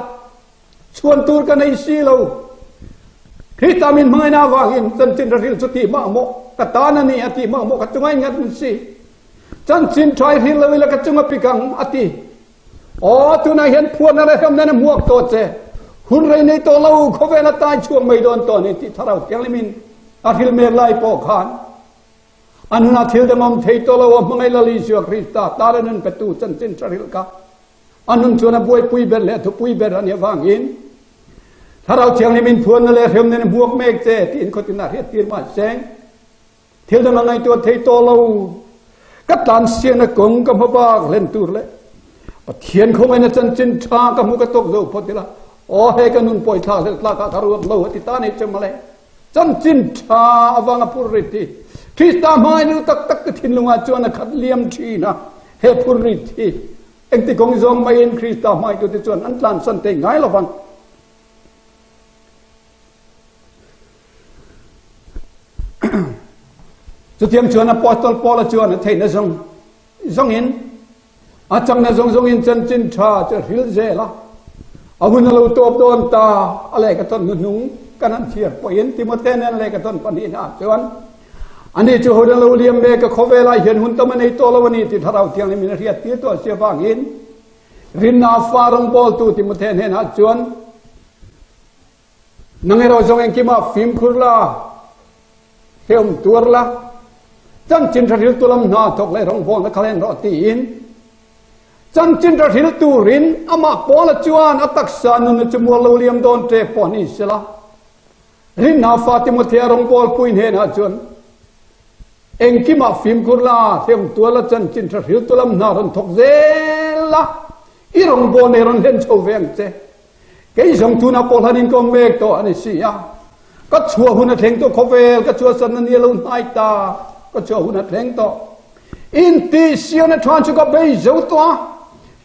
ชวนตูกันในสีเราคริสตามินไม่น่าวางอินจันจินหิลสุติมาโมกตานันนี่อติมาโมกัจจุงไงงัดมันสิจันจินชาหิลเราเวลากัจจุงปิกังอติอ๋อตัวนั้นเห็นพวกนั้นทำนั้นหมวกตัวเจ้หุ่นไรในตัวเราเขาเวลาตายช่วงไม่โดนตัวนี้ที่ทาราเกียงลิมินอาทิลเมลัยปอกขานอันนั้นอาทิลเดมอมเทตัวเราไม่ละลิชัวคริสตาตาเรนันประตูจันจินชริลกา อันนั้นชวนบวยปุยเบ็ดเลยทุปุยเบ็ดอันนี้วางอินถ้าเราเชียงในมินพวนนั่นแหละเทียมในบวกเมฆเจที่อินคนตินาเรียตีมาแสงเที่ยวนั้นไงตัวเทโตเรากัดลานเสียงนักกงกับพบ้าเล่นตัวเลยปะเทียนเขาไว้ในจันจินชากับมุกตกโลพอดีละโอ้เฮกันนุนปล่อยท่าเสร็จลากาทารุโลติตานี่จะมาเลยจันจินชาวังปุริติคริสตาไม่รู้ตักตักทินลงมาจวนขัดเลี่ยมชีนะเฮปุริติเอ็งที่กงจงไม่เห็นคริสตาไม่ตัวที่จวนอันลานสันเตงไงละฟังจะเตรียมชวนอปอสตอลปอลชวนเทนนะจงอินอาจังนะจงอินจันจินชาจะหิลเจละอาวุธเราตัวโดนตาอะไรกันต้นนุ่งกันนั่นเชียร์พอเห็นติโมเทนั่นอะไรกันต้นปนีนะชวนอันนี้จะหัวเราเลี้ยงเมฆเขาเวลาเห็นหุ่นตัวมันในตัวเราวันนี้ที่ถ้าเราเที่ยงในมินาทีตีตัวเสียบางอินรินนาฟารงบอลตัวติโมเทเห็นนะชวนนั่งเราจงเองกิมาฟิล์มคุรลาเที่ยวตัวละจันจินทริลตุลมนาทกเลยรองบอลและคะแนนรอตีอินจันจินทริลตูรินอามาปอลจวนอัตักษานุนจมัวลูเลียมโดนเทปอนิสละรินนาฟาติโมเทรองบอลปุยเฮนะจวนเองกิมาฟิมกุลาเที่ยวตัวละจันจินทริลตุลมนารันทกเซละอีรองบอลในรันเดนโชเวงเจเกยจงทุนาปอลฮันินก็เมกตัวอันนี้สิยาก็ชัวหุ่นเทงตัวคเวลก็ชัวสันนีลุนไอตาก็ชัวหุ่นเทงตัวอินทีเสียนทานจุกเบยจูตัว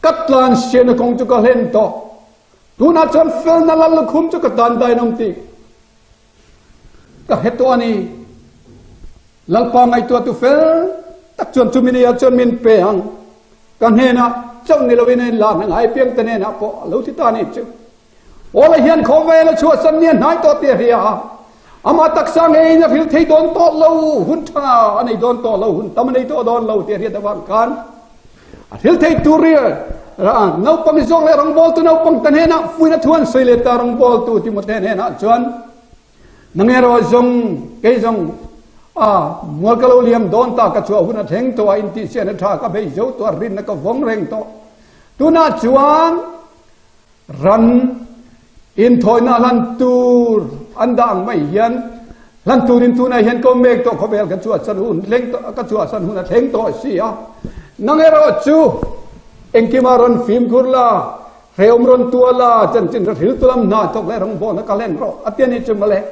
กัดลานเสียนคงจุกเล่นตัวดูน่าจนเฟลนั่นละคุ้มจุกตันได้น้ำตีก็เหตุตัวนี้ลังปองไอตัวตุเฟลตักจนจุมินีจนมินเปียงกันเฮนะเจ้านี่เราวินัยลานไอเปียงตะเนนะพอรู้ที่ตานี่จุโอ้ละเฮียนเขาเวลชัวสันเนียนหายตัวเตียเรียอามาตักสังเองนะพิลที่โดนโตเล่าหุ่นท่าอันนี้โดนโตเล่าหุ่นตำมันนี้โตโดนเล่าเตียเรียตะวันกันพิลที่ตัวเรียน้าปังจงเลยรังบอลตัวน้าปังตันเฮนะฟุ้ยนัทวันสวยเลยตารังบอลตัวที่มุดเฮนะจวนนั่งเอราจงเกยจงมัวกะโลเลียมโดนตากระชัวหุ่นเทงตัวอินทิเซียนท่ากับเบยโจตัวรินนักวงเร่งตัวน่าจวนรันอินทอยนาลันตูอันดังไม่เห็นลันตูรินตูนายเห็นก็เมกตัวเขาเบลกันชัวสันหุ่นเล็งตัวกันชัวสันหุ่นเทงตัวเสียนั่งเอราจูเอ็งกิมารันฟิมกุลาเรียมรันตัวลาจันจินริลตุลมนาตกเลยรังบอลนักเล่นรออัตยานิจุมาเลย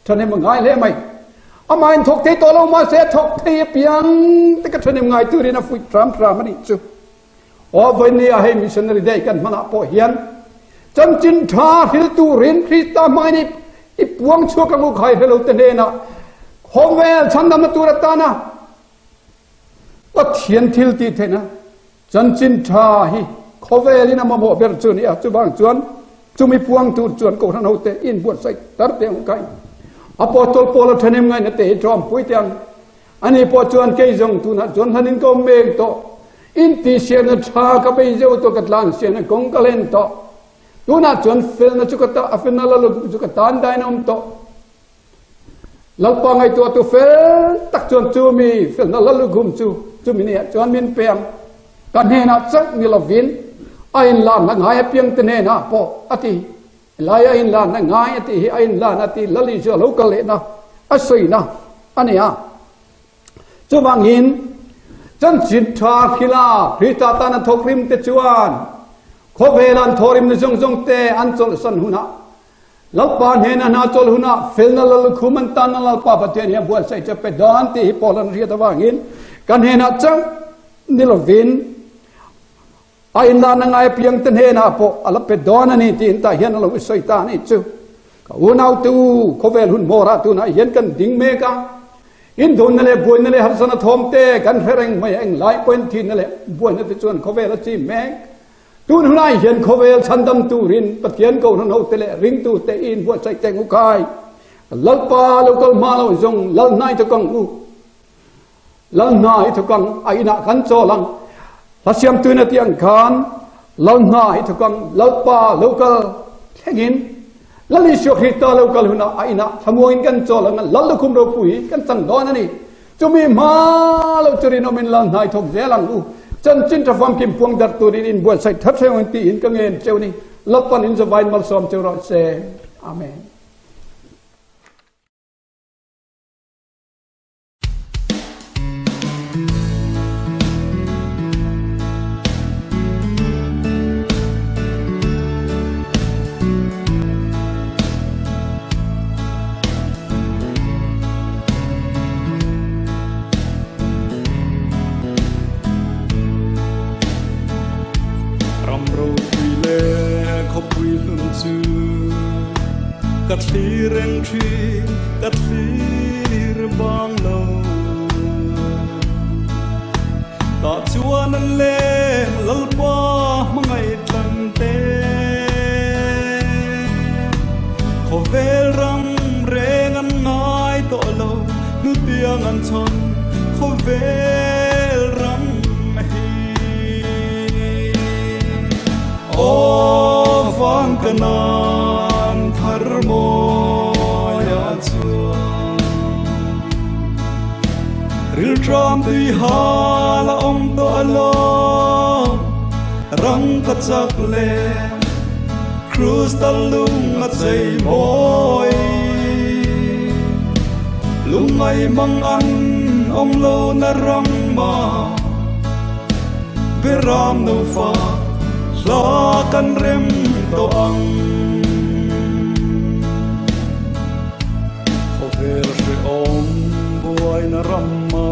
ท่านเอ็มง่ายเลยไหมอามาอินทกที่ตัวเรามาเสียทกที่เปียงแต่ก็ท่านเอ็มง่ายตัวนี้นะฟุยทรัมมันนี่จูวันนี้ให้มิชชันนารีได้กันมันอ่ะพอเห็นจันจินทาฮิลตูรินคริสตาไม่นี่อีปวงชั่วกับลูกใครให้เราเตนนะโฮเวลฉันนำมาตัวตานะก็เทียนทิลตีเทนะจันจินทาฮิโฮเวลินะมาบอกเบลจุนี่จุบางจวนจุมีปวงตูจวนกูท่านเอาเตอินบวชใส่ตัดเตียงไก่อปอตอลปอลท่านเอ็มไงนะเตะจอมปุยเตียงอันนี้พอจวนเกยจงตูนะจวนท่านินก็เมกโตอินทิเซียนชากับไปเจ้าตัวกัดลานเซียนกงกะเล่นโตดูน่าจวนฟิลนะจุกตาฟิลนั่นละจุกตานได้น้ำโตลังปองไอตัวตัวฟิลตักจวนจูมีฟิลนั่นละลุกุมจูมีเนี่ยจวนมินเปียงกันเฮนะจักมีละวินไอ้ลานนั่งหายเปียงตเนนะพออติลายไอ้ลานนั่งหายอติไอ้ลานอติละลิเจลูกะเล่นะอัศยนะอันนี้อ่ะจูบางหินจันจิตทาพิลาพิตาตานทกริมเตจวนขบเวลันทอริมนจงเตอันจลสันหุนะลับปานเฮนะนาจลหุนะฟิลนัลลุคุมันตานัลปาปเตเนียบัวใส่จะเป็นดานที่ปอลันเรียตวางินกันเฮนะจังนิลวินไอ้ลานังไอเพียงตันเฮนะปออัลเป็นดานนี่ที่อินตาเฮนะลวิสัยตานี่จูอุนาวตูขบเวลุนโมราตูนะเห็นกันดิ่งเมกาอินโดนนั่นแหละบุญนั่นแหละฮัสนาทอมเตกันเฮรงไม่เองหลายเป็นทีนั่นแหละบุญนั่นเป็นส่วนเขาเวลจีแมงตูนหุ่นไอเห็นเขาเวลชันดำตูรินปะเทียนเขาหนเอาเตะริงตูเตอินบัวใจแตงอุกายลัลปาลูกมาเราจงลัลนายตะกังอุลัลนายตะกังไอนักขันโจลังลัเสียมตูนเตียงขันลัลนายตะกังลัลปาลูกแข่งลัลิชวคิตาลูกลุนะไอนะทำวงกันโจลังลัลคุมเราปุยกันสังดอนนี่จะมีมาเราจะเรียนมินลัลนายทกเจลังอุ chân chín tra phàm kim puang đặt tu in buat sai thắt theo anh ti in cái nghe treo ni lấp pan in zavai mal som treo rồi se amen. Cắt lì rèn tri, cắt lì bang lâu. Ta chuan an lên lalpa mangai tlangte. Kho vel rang reng an ngai to lo, nu tiang an chon. Kho vel rang hi. O van kanan thar moya chuan. Ril tram tui ha la om to alo, rang ka chak le, cruise ta lung a chei moi. Lung ai mang an om lo na rang ma, beram no fa, la kan rem to ang. Khover se om buai na ramma,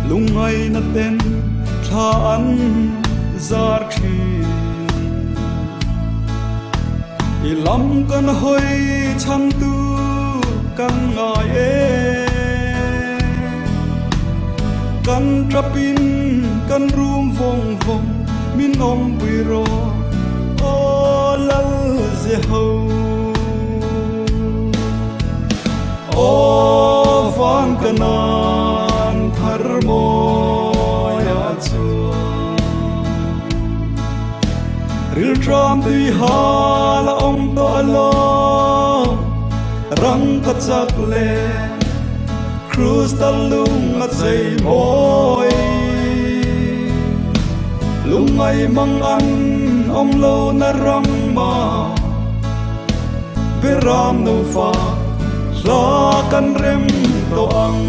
lungai na ten tha an zar khi. Ilam kan hoi chan tu kan ngai e, kan trapin kan rum vong vong. Min om biro o lal ze ho o van kanan thar moya chuan. Ril tram tui ha la om to alo, rang ka chak le, cruise ta lung a chei moi. Lungai mang an om lo na rang ma, beram no fa, la kan rem to ang.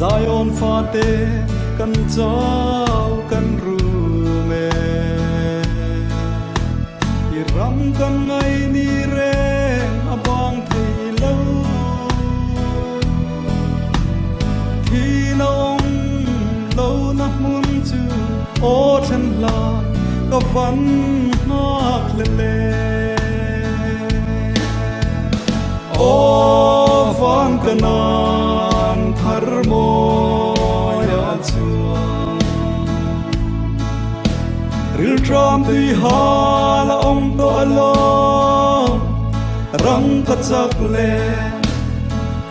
Zion fate kan chau kan rume, iram kan ngai ni ren abang thei lo. Thi na ong lo na mun chu o then la ka van hak le le. O van kanan thar moya chuan. Ril tram tui ha la om to alo, rang ka chak le,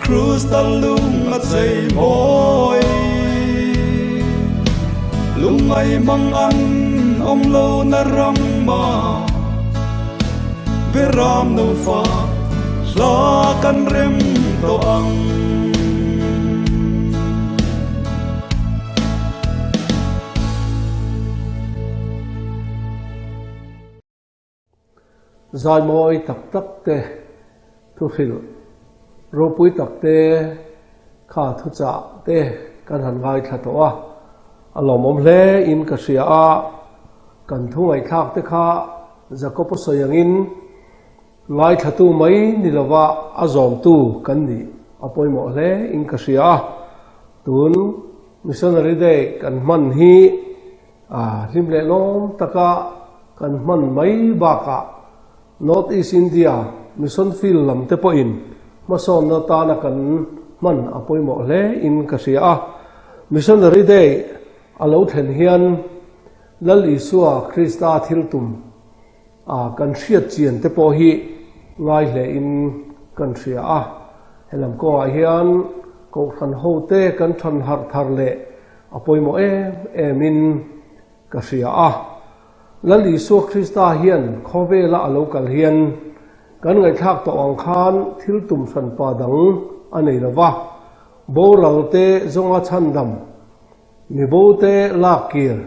cruise ta lung a chei moi. Lungai mang an om lo na rang ma, beram no fa, la kan rem to ang. Zai moi tak tak te thu khil ro pui tak te kha Thuchah te kan han ngai tha to a alom om hle in ka sia a kan thu ngai thak te kha jakopo soyangin ngai tha tu mai nilawa azom tu kan ni apoi mo hle in ka sia tun Missionary Day kan man hi himle lom taka kan man mai ba ka North East India mission field lam te po in mason na tana kan man apoi mo hle in ka sia Missionary Day alo then hian lal isua Krista thiltum กันเชียดเจียนเตปอฮีง่ายเลยอินกันเสียเฮลัมก็เฮียนก็ทันโฮเตกันทันหักทาร์เล่ปอยโมมินกเสียแล้วลิสุคริสตาเฮียนข้อเวลาโลกัลเฮียนกันไงทักต่ออังคารทิลตุมสันปาดังอันนี้ละวะโบราเตจงอาชันดำมีโบเตลากเกียร์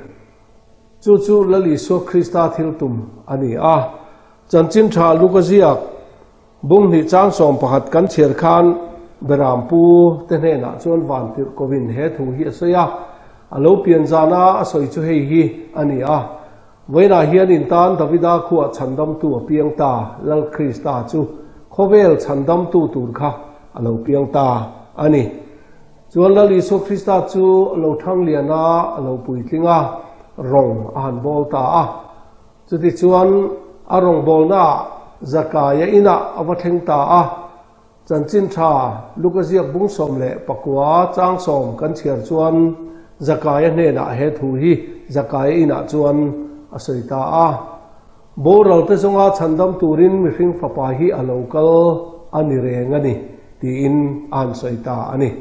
จู่ๆแล้วลิสุคริสตาทิลตุมอันนี้จันจินชาลูกเจียกบุ้งหิจางสอมประหัดกันเชียร์คานเบรามปูเตเนน่ะจวนวันติโควินเฮทูฮิเสียอโลเปียนจานาสอยจุเฮฮีอันนี้เวลาเฮียนินตานดาวิดาขวดฉันดำตัวเปียงตาลัลคริสตาจูโคเวลฉันดำตัวตูร์ค่ะอโลเปียงตาอันนี้จวนลัลลิสุคริสตาจูอโลทั้งเลียนาอโลปุยติงรองอันบอลตาจุดที่จวนรองบอลน่าจักรยาอินะอวัตเทงตาจันจินชาลูกเจียกบุ้งสมเละปักว่าจางสมกันเชียร์จวนจักรยาเนน่ะเฮทูฮีจักรยาอินะจวนอาศัยตาโบราณเตจงอาฉันดำตูรินมิฟิงฟ้าปาฮีอโลกัลอันนี้เรงอันนี้ตีอินอันสัยตาอันนี้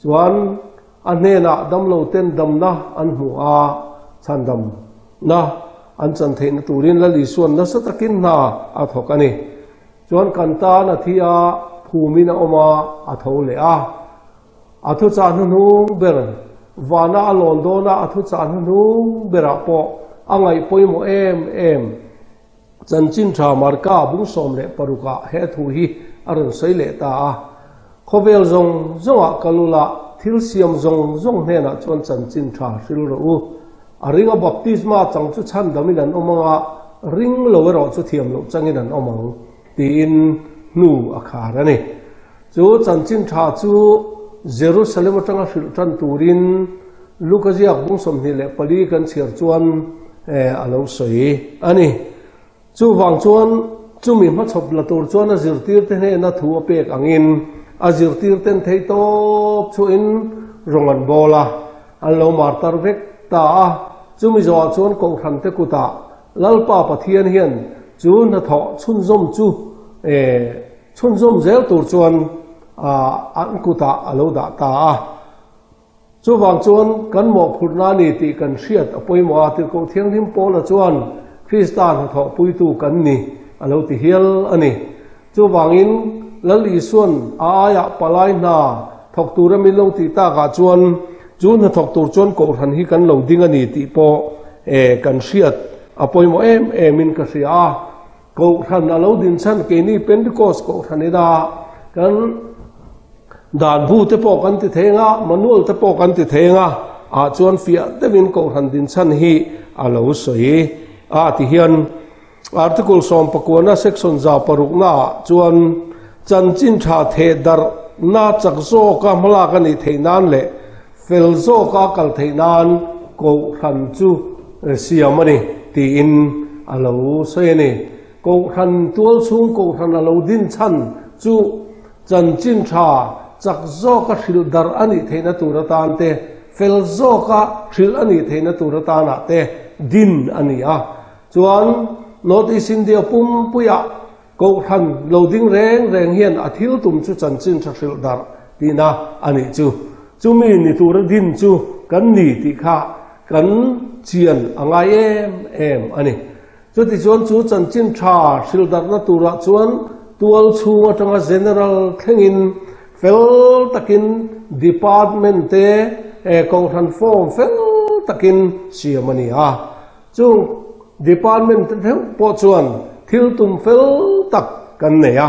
จวนอันเนน่ะดำโลเต้นดำนะอันหัวฉันดำนะอันจันเทนตูรินและลิส่วนนัสตะกินนาอาทกันนี่จวนกันตานาทีภูมินาอมาอาทเลอาทุจานนูเบรวานาลอนโดนาอาทุจานนูเบรปออังไงปอยโมจันจินชามาร์กาบุ้งสมเลปรุกะเฮทูฮีอรุณไซเลตาโคเวลจงกลุละทิลเซียมจงเนน่ะจวนจันจินชาสิลรูริงบัพติสมาจังจุชันดามินันอมังริงโลเวรอจุเทียมโลจังอินันอมังตีนนูอาคารนี่จูจันจินชาจูเยรูซาเล็มจังฟิลจันตูรินลูกเจียกบุ้งสมนิเลปลีกันเชียร์จวนอโลสวยอันนี้จูวังจวนจูมีมัดศพละตัวจวนอาจิรตีร์เทเนนัทัวเปกอังอินอาจิรตีร์เทนเทโตชูอินรงันโบลาอันโลมาร์ตาร์เวกตาจูมีจอจวนกองทันเตกุตาลัลปาปะเทียนเฮียนจูนทอชุนซมจูชุนซมเซลตัวจวนอันกุตาอโลดาตาจูวังจวนกันหมอกพุทนานีติกันเชียดอปอยมาติโกเทียงทิมโปละจวนคริสตานทอปุยตูกันนี่อโลติเฮียลอันนี้จูวังอินลัลิส่วนอายะปลายนาทอกตูรมิลงติตากาจวนจูนทอกตูจวนโกทันฮิกันเหลาดิ้งอันนี้ติโปกันเชียดอปอยมามินกษยาโกทันอโลดินชันเกนี่เป็นดิโกสโกทันนิดากันด่านผู้เตปอกันติเทงมนุษย์เตปอกันติเทงจวนฟิอาเตวินโกทันดินชันฮีอโลสวยติเฮียนอาร์ติคุลสอมปกวนาเซ็กชันจาปรุกนาจวนจันจินชาเทดาร์นาจักโซกามลากันอิเทนันเล่เฟลโซกากัลเทนันโกทันจูเสียมันนี่ตีอินอโลสวยนี่โกทันตัวซุงโกทันอโลดินชันจูจันจินชาจักโซกาชิลดาร์อันอิเทนตุรตานเตเฟลโซกาชิลอันอิเทนตุรตานาเตดินอันนี้จวนโนติสินเดียปุ่มปุยโกทันโลดิ้งแรงเฮียนอาทิลตุมจูจันจินชักชิลดาร์ดีนะอันนี้จูมีนิตุรดินจูกันนีติข้ากันเจียนอ่างไออันนี้จุดที่จวนจูจันจินชาชิลดาร์นัตุระจวนตัวชูมาจังเจเนอรัลเทงินเฟลตะกินดีพาร์ตเมนต์โกทันฟอร์มเฟลตะกินเสียมันนี่จูดีพาร์ตเมนต์เท่าปอจวนทิลตุมเฟลตักกันเนี่ย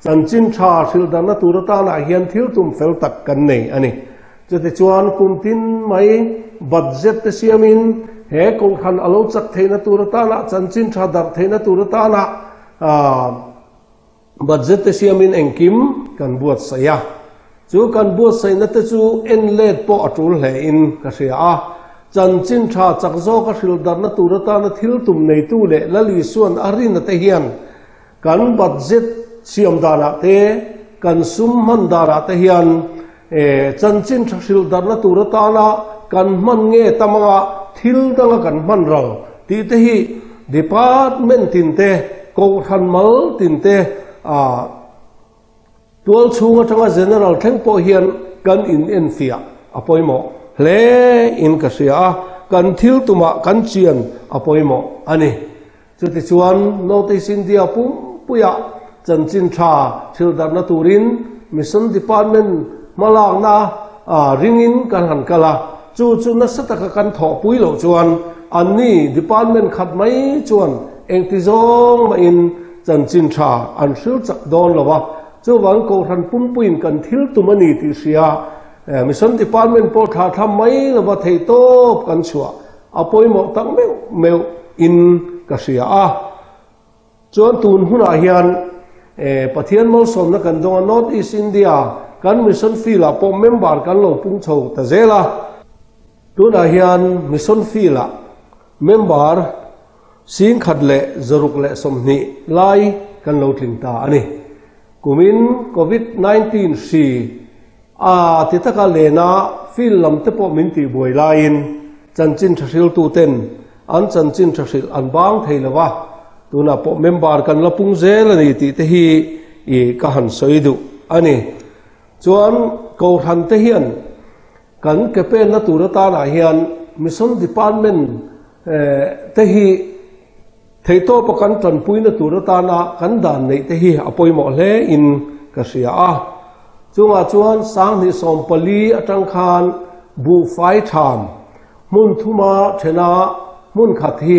จันจินชาชิลดานัตุรตานาเฮียนทิลตุมเฟลตักกันเนี่ยอันนี้จะติจวนคุมทินไม่บัดเจ็ตเสียมินเฮกงทันอโลจักเทนัตุรตานาจันจินชาดับเทนัตุรตานาบัดเจ็ตเสียมินเองคิมกันบวชเสียจูกันบวชเสียนัตจูเอ็นเลดปอจุลเฮอินกเสียจันจินชาจักโซกชิลดานัตุรตานาทิลตุมในตู้เละละลิส่วนอารินเตเฮียนกันบัดเจ็ตเสียมดาราเตกันซุมมันดาราเตเฮียนจันจินชักชิลดาร์นัตุรตานากันมันเงตมังทิลตังกันมันเราตีเตหี department tin te Kohhran mal tin te tual chunga changa general theng po hian kan in enfia apoimo hle in ka sia kan thil tuma kan chian apoimo ani chuti chuan notice India puya chanchin tha thil darna turin mission department malang na ringin kan han kala chu na sataka kan tho puilo chuan anni department khat mai chuan engti zong ma in chanchin tha an hril chak don lawa chu wang Kohhran pumpuin kan thil tumani ti sia mission department po tha tham mai lawa thei top kan chua apoimo tak meu in ka sia chuan tun huna hian pathian mol som na kan dong North East India kan mission field po member kan lo pung chho ta zela tuna hian mission field member sing khat le zaruk le somni lai kan lo tling ta ani kumin COVID-19 si titaka lena field lam te po min ti boi lain chanchin thil tu ten an chanchin thil an bang theilawa tuna po member kan la pung zel ani ti te hi I ka han soidu ani chuan Kohhran te hian kan kepen na turata na hian mission department te hi theito pakan tran puina turata na kan dan nei te hi apoimo hle in ka sia chunga chuan sang ni som pali atang khan bu fai tham mun thuma thena mun khathi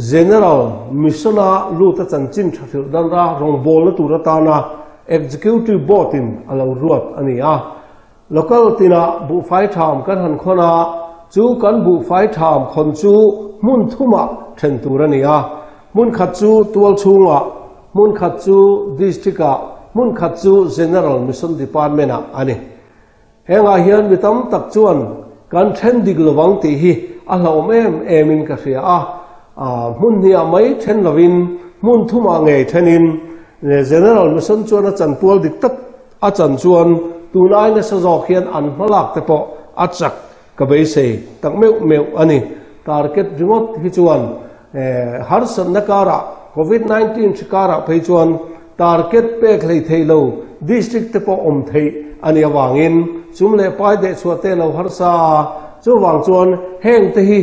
general missiona luta chanchin thil dan ra rawngbawlna turata na executive board in alo ruat ani local tina bu fai tham kan han khona chu kan bu fai tham khon chu mun thuma then turani mun khat chu tual chunga mun khat chu district mun khat chu general mission department ani henga hian mitam tak chuan kan then diglawang ti hi ahlawm emin ka sia mun nia mai then lovin mun thuma nge thenin general mission chuan chan pual dik tak chan chuan tunai na sa jok hian an hmalak te po achak ka bei se tak meu ani target ringot hi chuan har san nakara COVID-19 chikara phei chuan target pek lei theilo district te po om thei ani awangin chumle pai de chuate lo har sa chu wang chuan heng te hi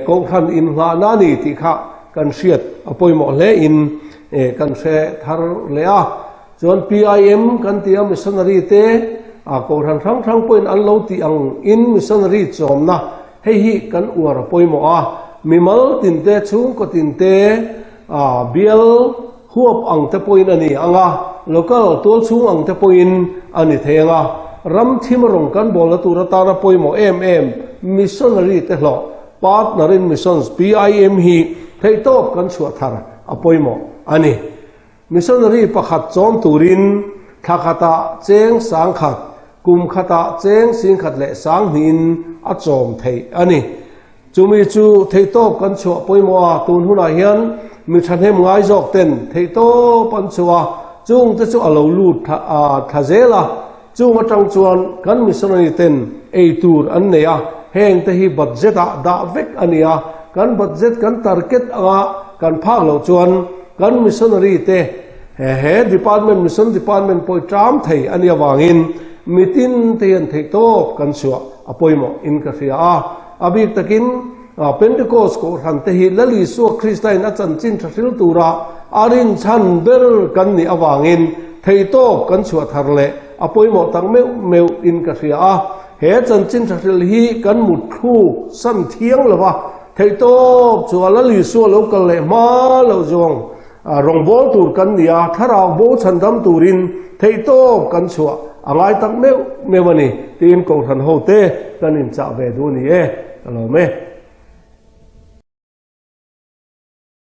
Kohhran in hla na ni ti kha kan hriat apoimo hle in kan hre thar le chuan PIM kan tia missionary te Kohhran thang point an lo ti ang in missionary chomna hei hi kan uar apoimo mimal tin te chung ko tin te bial huap ang te point ani anga local tol chung ang te point ani thenga ram thimarong kan bola turata na poimo missionary te hlo partner in missions PIM hi theitop kan chua thar apoimo ani missionary pakhat chom turin thakata cheng sang khat kum khata cheng sing khat le sang hin a chom thei ani chumi chu theitop kan chua poimo tun huna hian mi thanem ngai jok ten theitop an chua chung te chu alo lut thazela chung atang chuan kan missionary ten eitur an neya heng te hi budget da vek ania kan budget kan target anga kan phak lo chuan kan missionary te he department mission department poi tram thei ania wangin mitin te an thei top kan chua apoimo in ka ria abik takin Pentecostal Kohhran te hi lali su Christian a chanchin thil tura arin chan ber kan ni awangin thei top kan chua tharle apoimo tang meu in ka ria he chanchin thil hi kan mut thu san thiang lawa thei top chua lali su local le ma lo jong rongbol tur kan nia tharang bo chandam turin thei top kan chua angai tak mewani tin Kohhran ho te kan in cha ve du ni alo me